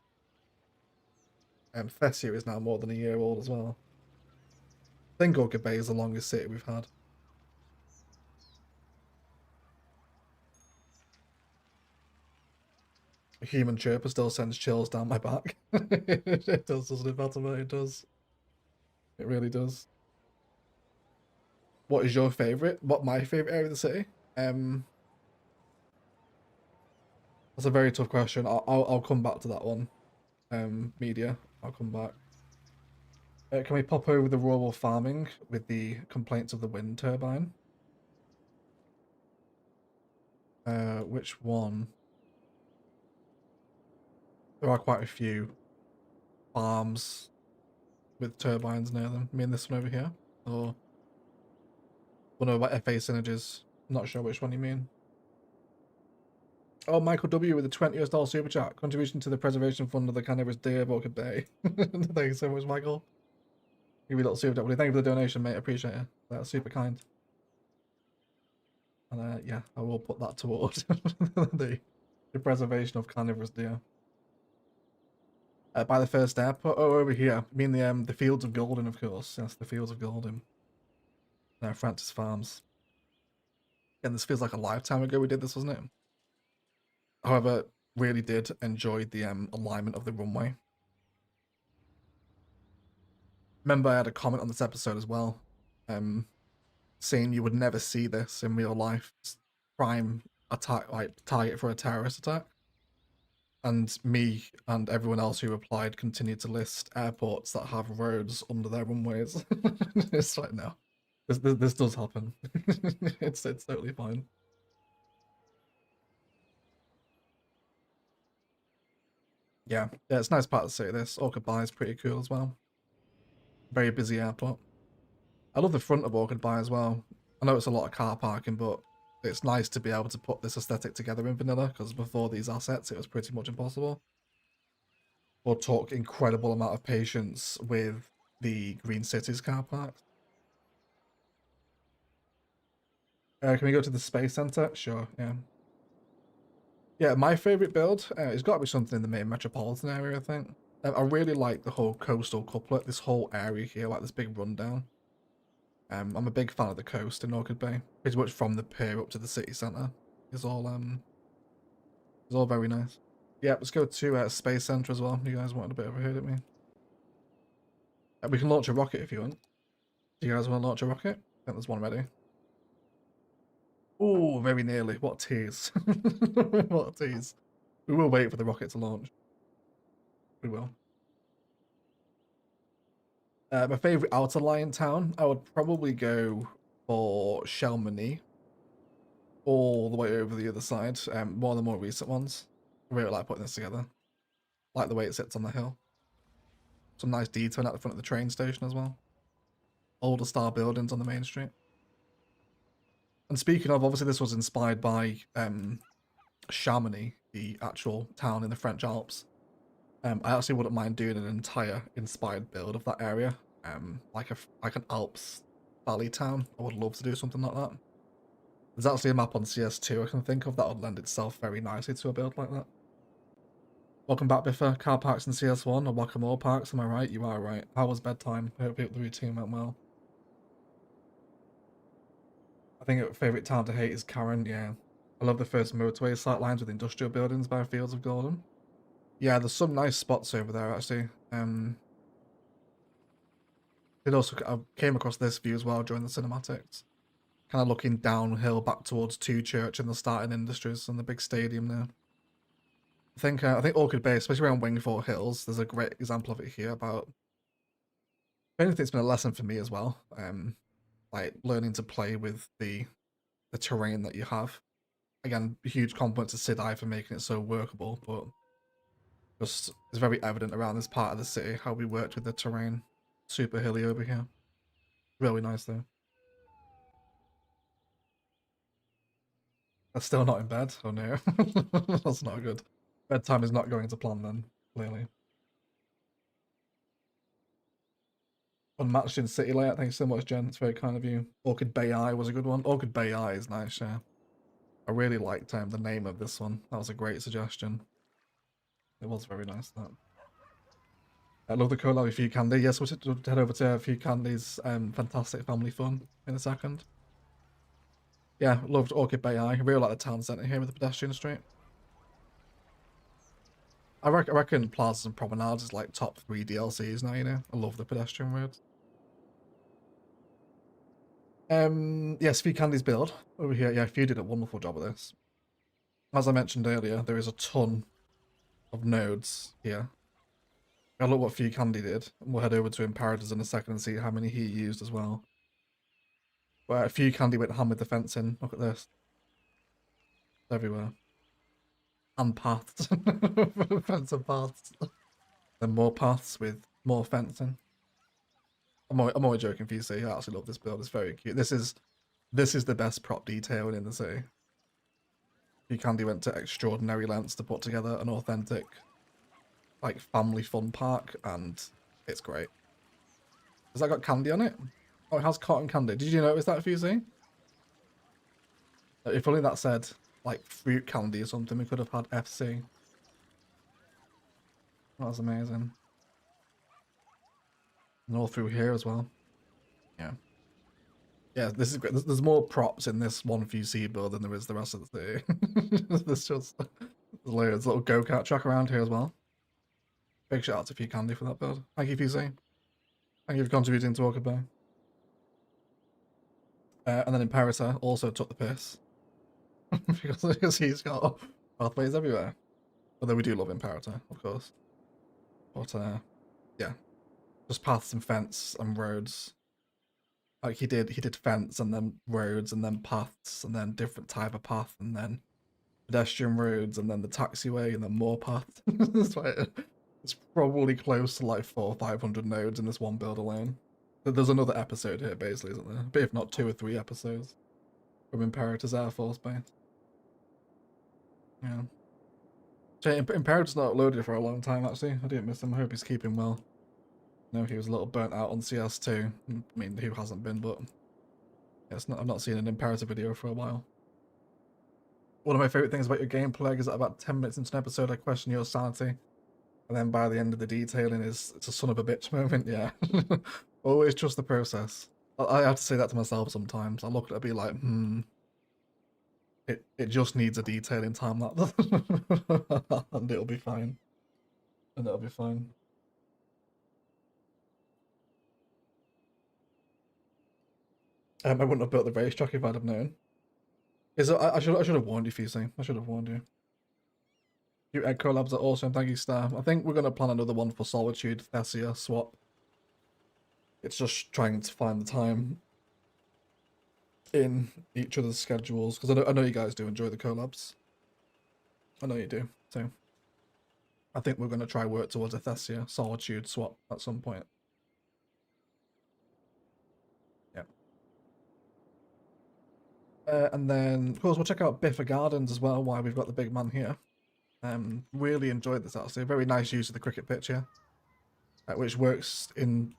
Fessia is now more than a year old as well. I think Orchid Bay is the longest city we've had. A human chirper still sends chills down my back. It does, doesn't it, Fatima? It does. It really does. What is your favourite? What my favourite area of the city? That's a very tough question. I'll come back to that one. Media, I'll come back. Can we pop over the rural farming with the complaints of the wind turbine? Which one? There are quite a few farms with turbines near them. I mean, this one over here, or one about FA synergies. I'm not sure which one you mean. Oh, Michael W with the $20 super chat contribution to the preservation fund of the carnivorous deer of Orchid Bay. Thank you so much, Michael. Give you a little super chat. Thank you for the donation, mate. Appreciate it. That's super kind. And yeah, I will put that towards the preservation of carnivorous deer. By the first airport. Oh, over here. I mean the Fields of Golden, of course. Yes, the Fields of Golden. Francis Farms. And this feels like a lifetime ago we did this, wasn't it? However, really did enjoy the alignment of the runway. Remember, I had a comment on this episode as well, saying you would never see this in real life. Prime attack, like target for a terrorist attack. And me and everyone else who replied continued to list airports that have roads under their runways. It's like, no, this does happen. It's totally fine. Yeah, it's a nice part to see this. Orchid Bay is pretty cool as well. Very busy airport. I love the front of Orchid Bay as well. I know it's a lot of car parking, but it's nice to be able to put this aesthetic together in vanilla, because before these assets it was pretty much impossible. Or took incredible amount of patience with the Green Cities car parks. Can we go to the Space Center? Sure, yeah. Yeah, my favourite build, it's got to be something in the main metropolitan area, I think. I really like the whole coastal couplet, this whole area here, like this big rundown. I'm a big fan of the coast in Orchid Bay. Pretty much from the pier up to the city centre. It's all very nice. Yeah, let's go to Space Center as well. You guys wanted a bit of a hit at me. We can launch a rocket if you want. Do you guys want to launch a rocket? I think there's one ready. Oh, very nearly. What a tease. What a tease. We will wait for the rocket to launch. We will. My favourite outer line town, I would probably go for Shelmany. All the way over the other side. One of the more recent ones. I really like putting this together. Like the way it sits on the hill. Some nice detail at the front of the train station as well. Older style buildings on the main street. And speaking of, obviously this was inspired by Chamonix, the actual town in the French Alps. I actually wouldn't mind doing an entire inspired build of that area. Like an Alps valley town. I would love to do something like that. There's actually a map on CS2 I can think of that would lend itself very nicely to a build like that. Welcome back, Biffa. Car parks in CS1 or Whack-A-Mole parks, am I right? You are right. How was bedtime? I hope the routine went well. I think a favourite town to hate is Karen, yeah. I love the first motorway sight lines with industrial buildings by Fields of Golden. Yeah, there's some nice spots over there, actually. I came across this view as well during the cinematics. Kind of looking downhill back towards Two Church and the starting industries and the big stadium there. I think Orchid Bay, especially around Wingfour Hills, there's a great example of it here about. If anything, it's been a lesson for me as well. Like learning to play with the terrain that you have. Again, a huge compliment to Sidai for making it so workable, but just it's very evident around this part of the city how we worked with the terrain. Super hilly over here. Really nice though. I'm still not in bed. Oh no. That's not good. Bedtime is not going to plan then, clearly. Unmatched in city layout. Thanks so much, Jen. It's very kind of you. Orchid Bay Eye was a good one. Orchid Bay Eye is nice, yeah. I really liked the name of this one. That was a great suggestion. It was very nice, that. I love the collab with Few Candy. Yes, we'll head over to Few Candy's fantastic family fun in a second. Yeah, loved Orchid Bay Eye. I really like the town centre here with the pedestrian street. I reckon Plazas and Promenades is like top 3 DLCs now, you know? I love the pedestrian roads. Yes, Few Candy's build over here. Yeah, Few did a wonderful job of this. As I mentioned earlier, there is a ton of nodes here. I look what Few Candy did. We'll head over to Imperators in a second and see how many he used as well. Where Few Candy went ham with the fencing. Look at this. It's everywhere. And paths. Fence and paths. Then more paths with more fencing. I'm only joking for you, so I actually love this build. It's very cute. This is the best prop detailing in the city. Few Candy went to extraordinary lengths to put together an authentic, like, family fun park, and it's great. Has that got candy on it? Oh, it has cotton candy. Did you notice that, Fusey? If only that said, like, fruit candy or something, we could have had FC. That was amazing. And all through here as well. Yeah. Yeah, this is great. There's more props in this one Fusey build than there is the rest of the city. There's just loads. Little go-kart track around here as well. Big shout out to Few Candy for that build. Thank you, Fusey. Thank you for contributing to Orchid Bay. And then Imperator also took the piss. because he's got pathways everywhere. Although we do love Imperator, of course. But yeah. Just paths and fence and roads. Like he did fence and then roads and then paths and then different type of path and then pedestrian roads and then the taxiway and then more paths. It's probably close to like 400 or 500 nodes in this one build alone. There's another episode here, basically, isn't there? But if not 2 or 3 episodes from Imperator's Air Force Base. Yeah. Imperator's not uploaded for a long time, actually. I didn't miss him. I hope he's keeping well. No, he was a little burnt out on CS2. I mean, who hasn't been, but yeah, I've not seen an Imperator video for a while. One of my favourite things about your gameplay is that about 10 minutes into an episode, I question your sanity. And then by the end of the detailing it's a son of a bitch moment, yeah. Always trust the process. I have to say that to myself sometimes. I look at it and be like, it just needs a detailing time lapse. And it'll be fine. And it'll be fine. I wouldn't have built the racetrack if I'd have known. I should have warned you, Fusey. I should have warned you. Your egg collabs are awesome. Thank you, Star. I think we're going to plan another one for Solitude, Thessia, swap. It's just trying to find the time in each other's schedules, because I know you guys do enjoy the collabs. I know you do, so I think we're going to try work towards a Thessia, Solitude swap at some point. Yeah. And then, of course, we'll check out Biffa Gardens as well, while we've got the big man here. Really enjoyed this, actually. Very nice use of the cricket pitch here, which works in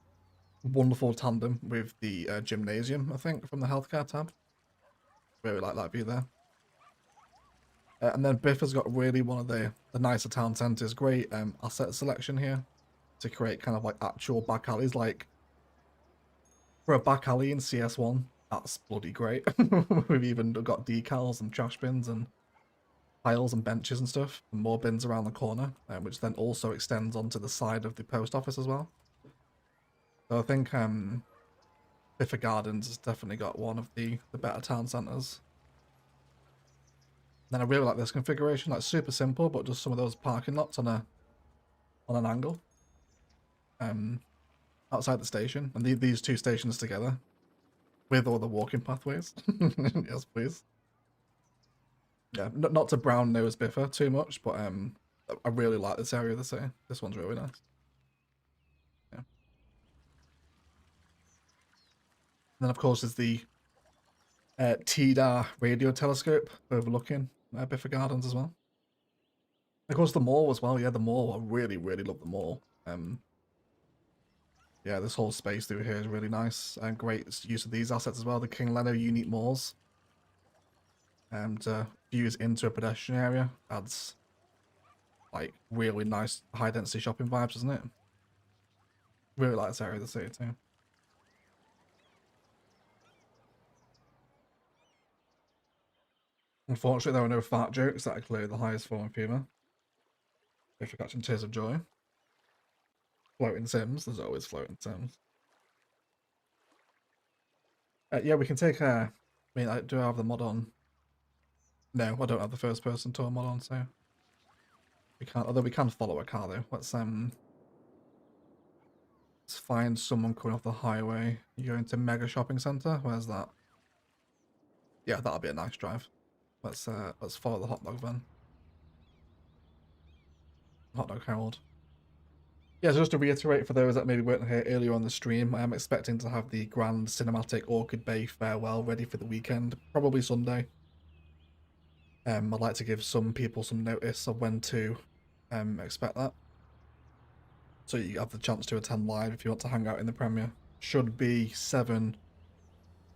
wonderful tandem with the gymnasium, I think, from the healthcare tab. Really like that view there. And then Biffa's got really one of the nicer town centres. Great asset selection here to create kind of like actual back alleys. Like, for a back alley in CS1, that's bloody great. We've even got decals and trash bins and piles and benches and stuff, and more bins around the corner, which then also extends onto the side of the post office as well. So I think Biffa Gardens has definitely got one of the better town centres. Then I really like this configuration, like super simple, but just some of those parking lots on an angle. Outside the station, and these 2 stations together with all the walking pathways. Yes, please. Yeah, not to brown nose Biffa too much, but I really like this area of the city. This one's really nice. Yeah. And then of course there's the TDAR radio telescope overlooking Biffa Gardens as well. Of course the mall as well. Yeah, the mall. I really love the mall. Yeah, this whole space through here is really nice and great use of these assets as well. The King Leno unique malls. And views into a pedestrian area adds like really nice high density shopping vibes, doesn't it? Really like this area of the city too. Unfortunately, there were no fart jokes. That are clearly the highest form of humour. If you're catching tears of joy. Floating Sims. There's always floating Sims. Yeah, we can take I mean, do I have the mod on? No, I don't have the first person tour mod on, so we can't. Although we can follow a car though. Let's find someone coming off the highway. You go into Mega Shopping Centre. Where's that? Yeah, that'll be a nice drive. Let's follow the hot dog van. Hot dog Herald. Yeah, so just to reiterate for those that maybe weren't here earlier on the stream, I am expecting to have the grand cinematic Orchid Bay farewell ready for the weekend, probably Sunday. I'd like to give some people some notice of when to expect that. So you have the chance to attend live if you want to hang out in the premiere. should be 7,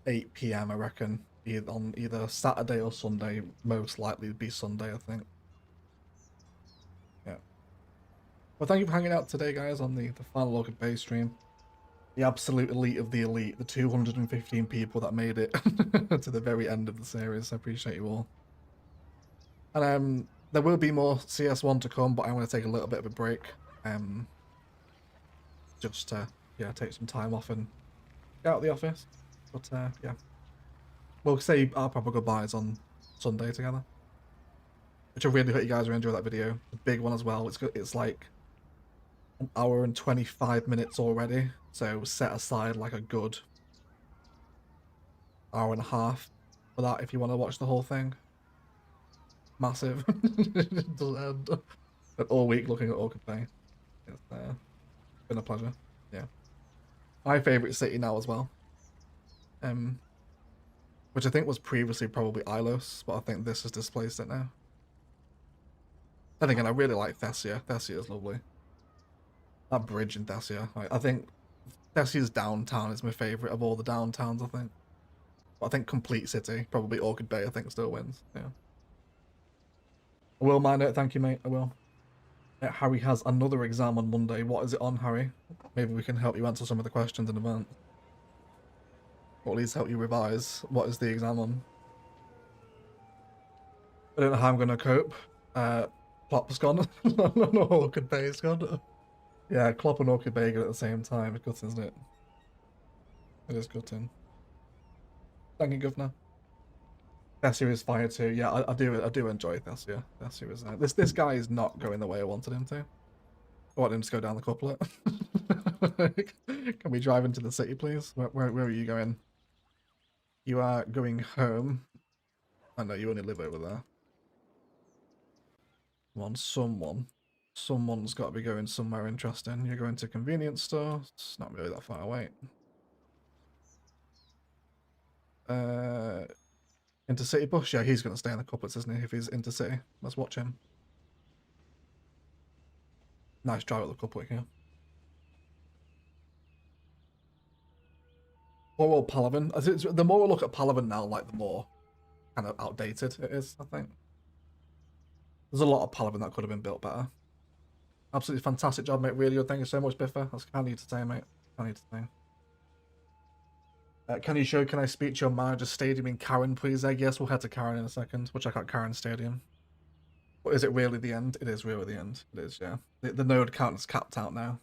8 p.m. I reckon, on either Saturday or Sunday. Most likely to be Sunday, I think. Yeah. Well, thank you for hanging out today, guys, on the final Orchid Bay stream. The absolute elite of the elite, the 215 people that made it to the very end of the series. I appreciate you all. And there will be more CS1 to come, but I'm going to take a little bit of a break. Just to, yeah, take some time off and get out of the office. But yeah, we'll say our proper goodbyes on Sunday together. Which I really hope you guys will enjoy that video. The big one as well. It's like an hour and 25 minutes already. So set aside like a good hour and a half for that if you want to watch the whole thing. Massive. It doesn't end. But all week looking at Orchid Bay. It's been a pleasure. Yeah. My favourite city now as well. Which I think was previously probably Ilos, but I think this has displaced it now. Then again, I really like Thessia. Thessia is lovely. That bridge in Thessia. I think Thessia's downtown is my favourite of all the downtowns, I think. But I think complete city, probably Orchid Bay, I think still wins. Yeah. I will mind it, thank you, mate. I will. Yeah, Harry has another exam on Monday. What is it on, Harry? Maybe we can help you answer some of the questions in advance. Or at least help you revise. What is the exam on? I don't know how I'm going to cope. Klopp's gone. No, Orchid Bay's gone. Yeah, Klopp and Orchid Bay at the same time. It's gutting, isn't it? It is gutting. Thank you, Governor. Thessia is fire too. Yeah, I do enjoy Thessia. Thessia is this guy is not going the way I wanted him to. I want him to go down the couplet. Can we drive into the city, please? Where are you going? You are going home. I know you only live over there. Come on, someone's got to be going somewhere interesting. You're going to a convenience store. It's not really that far away. Intercity bus? Yeah, he's going to stay in the couplets, isn't he, if he's intercity? Let's watch him. Nice drive at the couplet here. Poor old Palaven. The more I look at Palaven now, like, the more kind of outdated it is, I think. There's a lot of Palaven that could have been built better. Absolutely fantastic job, mate. Really good. Thank you so much, Biffa. That's kind of you to say, mate. Kind of you to say. Can I speak to your manager's stadium in Karen, please? Yes, we'll head to Karen in a second. We'll check out Karen Stadium. But is it really the end? It is really the end. It is, yeah. The node count is capped out now.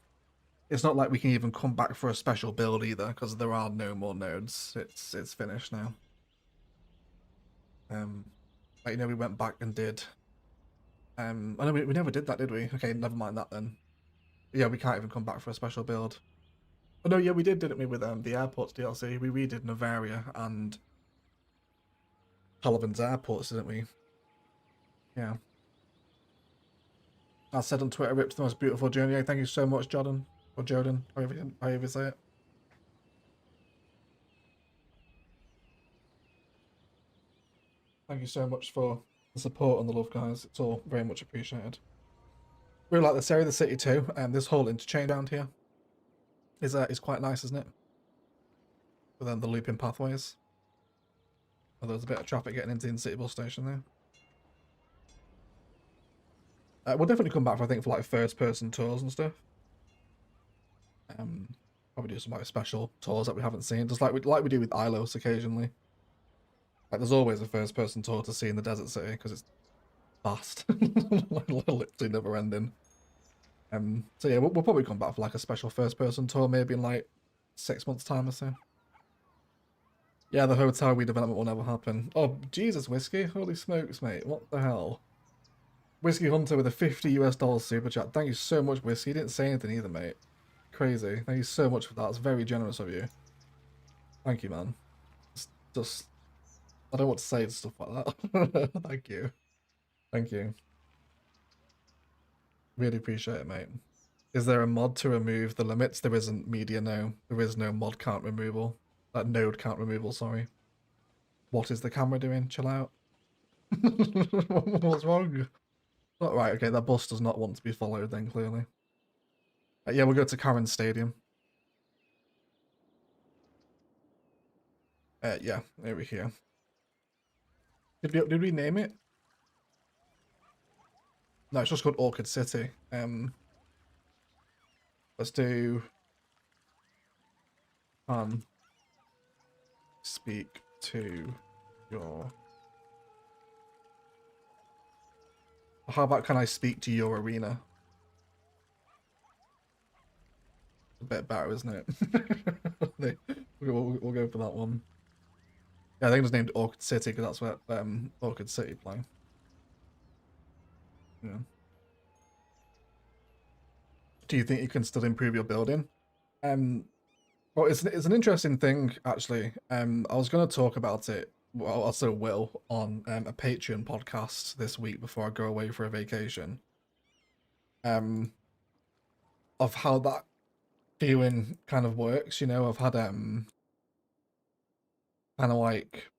It's not like we can even come back for a special build either, because there are no more nodes. It's finished now. Like, you know, we went back and did. I know we never did that, did we? Okay, never mind that then. Yeah, we can't even come back for a special build. Oh no, yeah, we did, didn't we, with the airports DLC? We redid Novaria and Sullivan's airports, didn't we? Yeah. I said on Twitter, ripped the most beautiful journey. Thank you so much, Jordan. Or Jordan, however you say it. Thank you so much for the support and the love, guys. It's all very much appreciated. Really like this area of the city too, and this whole interchange around here is quite nice, isn't it? But then the looping pathways. Oh, there's a bit of traffic getting into the city bus station there. We'll definitely come back for, I think, for like first-person tours and stuff. Probably do some like special tours that we haven't seen, just like we do with Ilos occasionally. Like, there's always a first-person tour to see in the desert city because it's fast, literally never ending. So yeah, we'll probably come back for like a special first-person tour, maybe in like 6 months' time or so. Yeah, the hotel redevelopment will never happen. Oh, Jesus, Whiskey! Holy smokes, mate! What the hell? Whiskey Hunter with a $50 super chat. Thank you so much, Whiskey. You didn't say anything either, mate. Crazy. Thank you so much for that. It's very generous of you. Thank you, man. It's just, I don't want to say stuff like that. Thank you. Thank you. Really appreciate it, mate. Is there a mod to remove the limits? There isn't, media, no. There is no mod count removal. Node count removal, sorry. What is the camera doing? Chill out. What's wrong? Oh, right, okay, that bus does not want to be followed then, clearly. Yeah, we'll go to Karen Stadium. Yeah, over here. Did we name it? No, it's just called Orchid City. Let's do speak to your. How about can I speak to your arena? A bit better, isn't it? we'll go for that one. Yeah, I think it was named Orchid City because that's where Orchid City play. Yeah. Do you think you can still improve your building? Well, it's an interesting thing actually. I was going to talk about it. Well, I also will on a Patreon podcast this week before I go away for a vacation. Um, of how that feeling kind of works. You know, I've had kind of like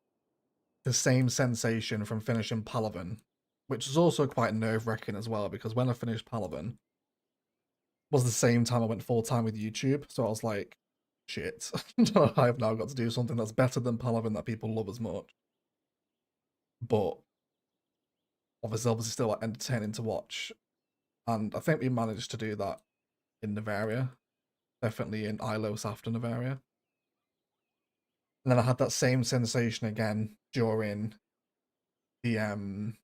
the same sensation from finishing Palaven, which was also quite nerve-wracking as well, because when I finished Palaven was the same time I went full-time with YouTube, so I was like, shit, I have now got to do something that's better than Palaven that people love as much. But obviously still like entertaining to watch. And I think we managed to do that in Navaria, definitely in Ilos after Navaria. And then I had that same sensation again during the end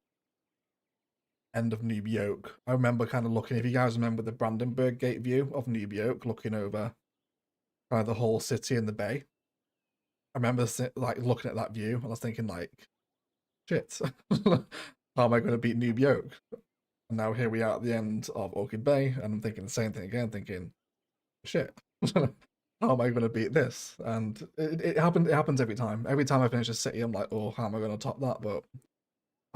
of Noob Yoke. I remember kind of looking, if you guys remember the Brandenburg Gate view of Noob Yoke, looking over kind of the whole city and the bay. I remember like looking at that view and I was thinking like, shit, how am I going to beat Noob Yoke? And now here we are at the end of Orchid Bay and I'm thinking the same thing again, thinking, shit, how am I going to beat this? And it happens every time. Every time I finish a city, I'm like, oh, how am I going to top that? But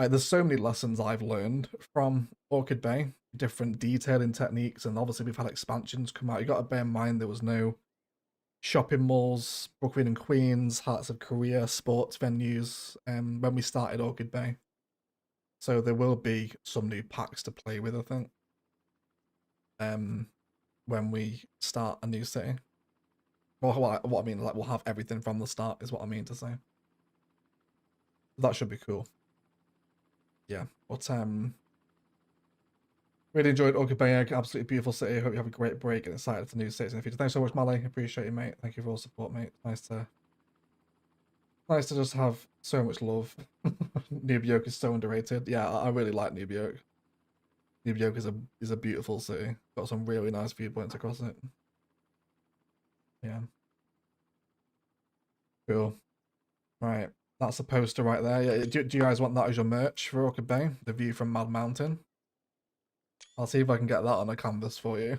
there's so many lessons I've learned from Orchid Bay, different detailing techniques, and obviously we've had expansions come out. You got to bear in mind there was no shopping malls, Brooklyn and Queens, Hearts of Korea, sports venues, when we started Orchid Bay. So there will be some new packs to play with, I think. When we start a new city. Well, what I mean, like we'll have everything from the start is what I mean to say. That should be cool. Yeah, but really enjoyed Orchid Bay. Absolutely beautiful city. Hope you have a great break and excited for new cities in the future. Thanks so much, Mally. Appreciate you, mate. Thank you for all support, mate. Nice to just have so much love. New York is so underrated. Yeah, I really like New York. New York is a beautiful city. Got some really nice viewpoints across it. Yeah. Cool. Right. That's a poster right there. Yeah. Do you guys want that as your merch for Orchid Bay? The view from Mad Mountain? I'll see if I can get that on a canvas for you.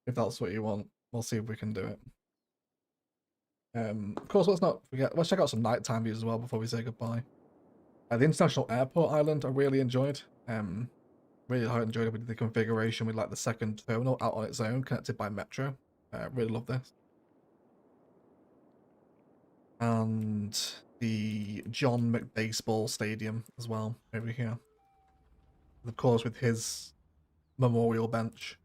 If that's what you want. We'll see if we can do it. Of course, let's not forget, let's check out some nighttime views as well before we say goodbye. The International Airport Island I really enjoyed. Really enjoyed with the configuration with like the second terminal out on its own, connected by metro. Really love this. And the John McBaseball Stadium as well over here. Of course, with his memorial bench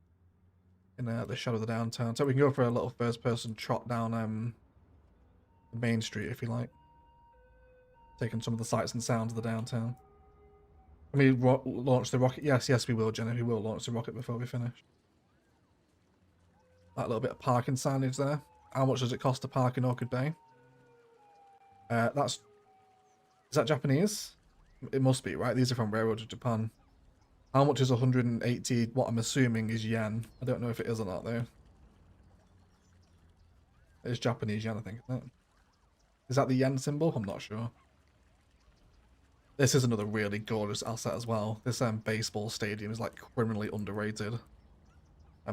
in the shadow of the downtown. So we can go for a little first-person trot down the main street if you like. Taking some of the sights and sounds of the downtown. Can we launch the rocket? Yes, we will, Jenna. We will launch the rocket before we finish. That little bit of parking signage there. How much does it cost to park in Orchid Bay? Is that Japanese? It must be, right? These are from Railroad of Japan. How much is 180, what I'm assuming is yen? I don't know if it is or not, though. It's Japanese yen, I think, isn't it? Is that the yen symbol? I'm not sure. This is another really gorgeous asset as well. This baseball stadium is like criminally underrated.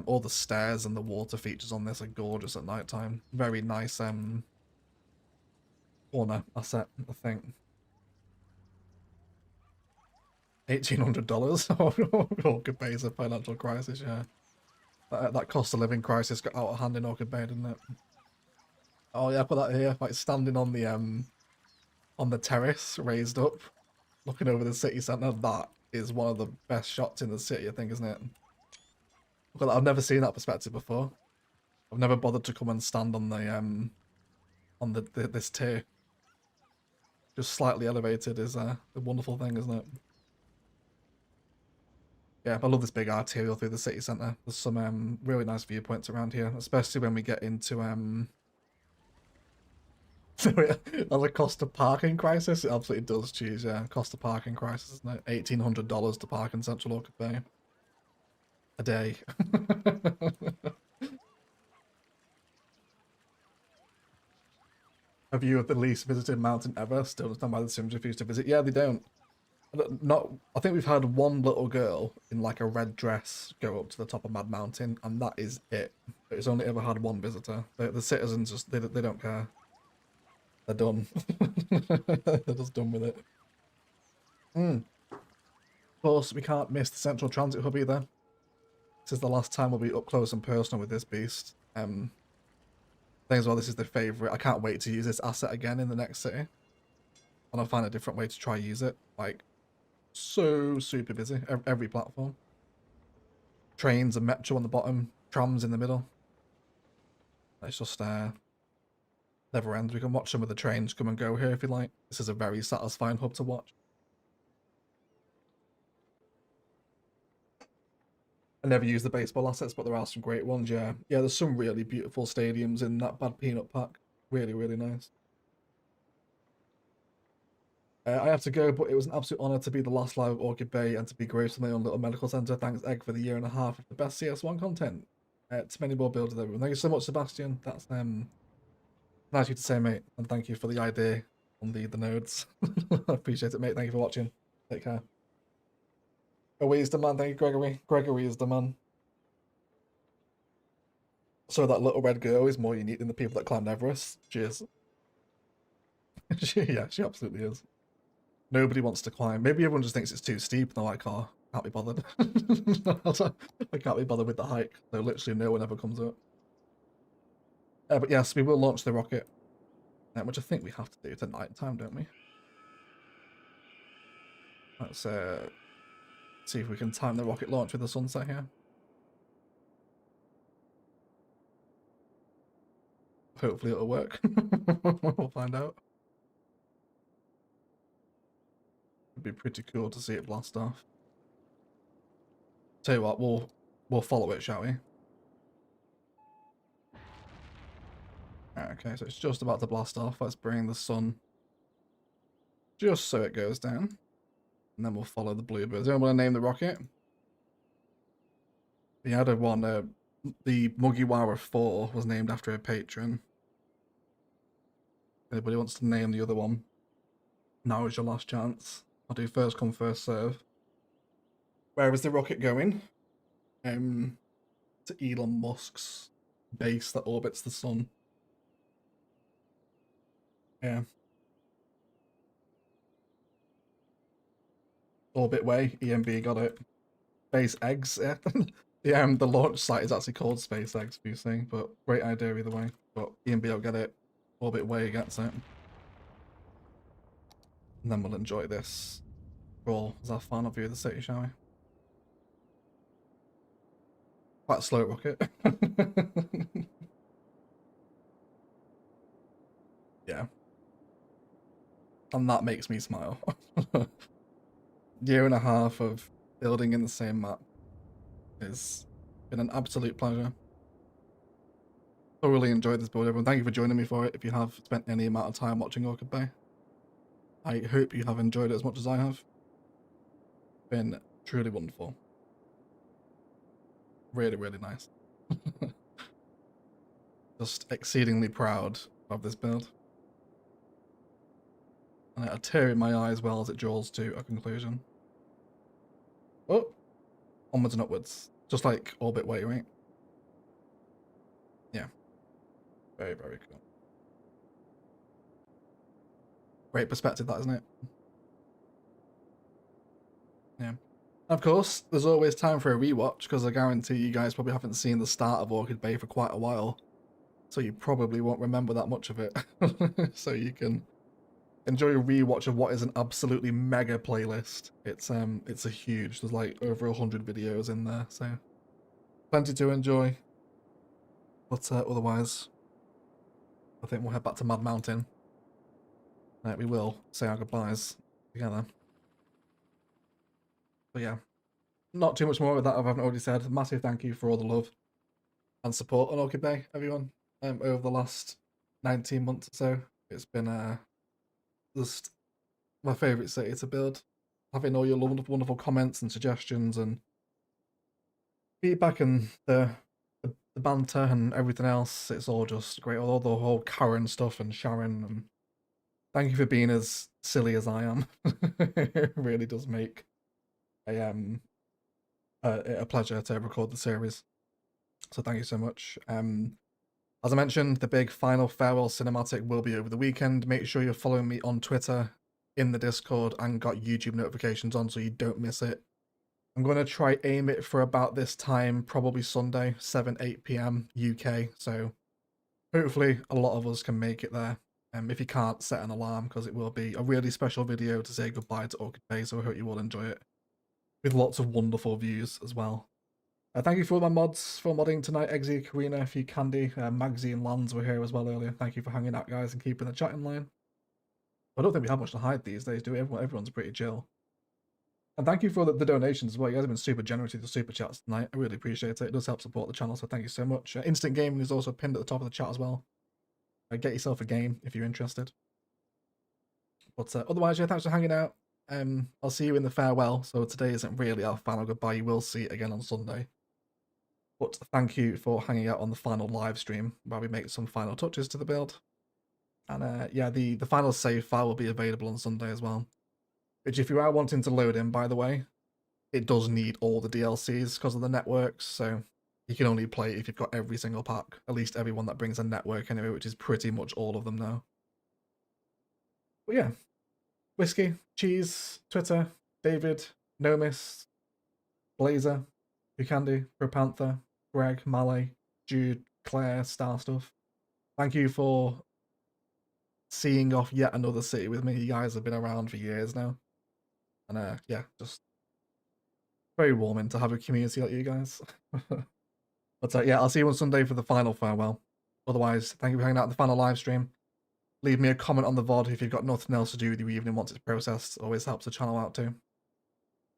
All the stairs and the water features on this are gorgeous at night time. Very nice corner asset, I think. $1,800. Orchid Bay is a financial crisis, yeah. That cost of living crisis got out of hand in Orchid Bay, didn't it? Oh yeah, put that here, like standing on the terrace, raised up, looking over the city centre. That is one of the best shots in the city, I think, isn't it? Well, I've never seen that perspective before. I've never bothered to come and stand on on this tier. Just slightly elevated is a wonderful thing, isn't it? Yeah, I love this big arterial through the city centre. There's some really nice viewpoints around here, especially when we get into on the cost of parking crisis. It absolutely does choose, yeah, cost of parking crisis, isn't it? $1,800 to park in Central Orchid Bay a day. Have you at the least visited Mountain Everest? Don't understand why the Sims refuse to visit. Yeah, they don't. Not. I think we've had one little girl in like a red dress go up to the top of Mad Mountain, and that is it. It's only ever had one visitor. The citizens just they don't care. They're done. They're just done with it. Of course, we can't miss the Central Transit Hub either. This is the last time we'll be up close and personal with this beast. Thing as well, this is the favourite. I can't wait to use this asset again in the next city. And I'll find a different way to try use it. Like, so super busy. Every platform. Trains and metro on the bottom. Trams in the middle. It's just never ends. We can watch some of the trains come and go here if you like. This is a very satisfying hub to watch. I never use the baseball assets, but there are some great ones, yeah. Yeah, there's some really beautiful stadiums in that Bad Peanut pack. Really, really nice. I have to go, but it was an absolute honour to be the last live at Orchid Bay and to be graced with my own little medical centre. Thanks, Egg, for the year and a half of the best CS1 content. To many more builders, everyone. Thank you so much, Sebastian. That's nice of you to say, mate. And thank you for the idea on the nodes. I appreciate it, mate. Thank you for watching. Take care. Away is the man. Thank you, Gregory. Gregory is the man. So that little red girl is more unique than the people that climbed Everest. Cheers. Yeah, she absolutely is. Nobody wants to climb. Maybe everyone just thinks it's too steep and they're like, oh, can't be bothered. I can't be bothered with the hike. So literally no one ever comes up. But yes, we will launch the rocket. Which I think we have to do to night time, don't we? Let's see if we can time the rocket launch with the sunset here. Hopefully it'll work. We'll find out. It'd be pretty cool to see it blast off. Tell you what, we'll follow it, shall we? Okay, so it's just about to blast off. Let's bring the sun just so it goes down. And then we'll follow the bluebirds. Do you want to name the rocket? The other one, the Mugiwara 4 was named after a patron. Anybody wants to name the other one? Now is your last chance. I'll do first come, first serve. Where is the rocket going? To Elon Musk's base that orbits the sun. Yeah. Orbit Way, EMB got it. SpaceX, yeah. The launch site is actually called SpaceX, you see, but great idea either way. But EMB will get it. Orbit Way gets it. And then we'll enjoy this roll as our final view of the city, shall we? Quite a slow rocket. Yeah. And that makes me smile. Year and a half of building in the same map has been an absolute pleasure. Thoroughly enjoyed this build, everyone. Thank you for joining me for it. If you have spent any amount of time watching Orchid Bay, I hope you have enjoyed it as much as I have. Been truly wonderful. Really, really nice. Just exceedingly proud of this build. And a tear in my eye as well as it draws to a conclusion. Oh, onwards and upwards. Just like Orbit Way, right? Yeah. Very, very cool. Great perspective, that, isn't it? Yeah. Of course, there's always time for a rewatch, because I guarantee you guys probably haven't seen the start of Orchid Bay for quite a while. So you probably won't remember that much of it. So you can enjoy a rewatch of what is an absolutely mega playlist. It's a huge, there's like over 100 videos in there, so plenty to enjoy. But otherwise, I think we'll head back to Mad Mountain. We will say our goodbyes together. But yeah, not too much more of that I haven't already said. Massive thank you for all the love and support on Orchid Bay, everyone, over the last 19 months or so. It's been just my favourite city to build. Having all your wonderful comments and suggestions and feedback and the banter and everything else, it's all just great. All the whole Karen stuff and Sharon, and thank you for being as silly as I am. It really does make a pleasure to record the series. So thank you so much. As I mentioned, the big final farewell cinematic will be over the weekend. Make sure you're following me on Twitter, in the Discord, and got YouTube notifications on so you don't miss it. I'm going to try aim it for about this time, probably Sunday, 7-8 p.m. UK. So hopefully a lot of us can make it there. If you can't, set an alarm because it will be a really special video to say goodbye to Orchid Bay. So I hope you all enjoy it with lots of wonderful views as well. Thank you for all my mods for modding tonight. Eggsy, Karina, Few Candy, Magsy and Lands were here as well earlier. Thank you for hanging out, guys, and keeping the chat in line. I don't think we have much to hide these days, do we? Everyone's pretty chill. And thank you for the donations as well. You guys have been super generous with the super chats tonight. I really appreciate it. It does help support the channel, so thank you so much. Instant Gaming is also pinned at the top of the chat as well. Get yourself a game if you're interested. But otherwise, yeah, thanks for hanging out. I'll see you in the farewell. So today isn't really our final goodbye. You will see it again on Sunday. But thank you for hanging out on the final live stream where we make some final touches to the build. And yeah, the final save file will be available on Sunday as well. Which, if you are wanting to load in, by the way, it does need all the DLCs because of the networks. So you can only play it if you've got every single pack. At least everyone that brings a network anyway, which is pretty much all of them now. But yeah. Whiskey, Cheese, Twitter, David, Nomis, Blazer, Bucandy, Propanther, Greg, Malay, Jude, Claire, Star Stuff. Thank you for seeing off yet another city with me. You guys have been around for years now. And yeah, just very warming to have a community like you guys. But yeah, I'll see you on Sunday for the final farewell. Otherwise, thank you for hanging out in the final live stream. Leave me a comment on the VOD if you've got nothing else to do with your evening once it's processed. Always helps the channel out too.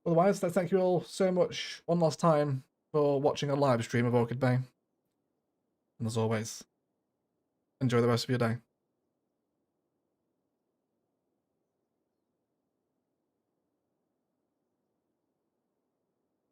Otherwise, thank you all so much one last time for watching a live stream of Orchid Bay. And as always, enjoy the rest of your day.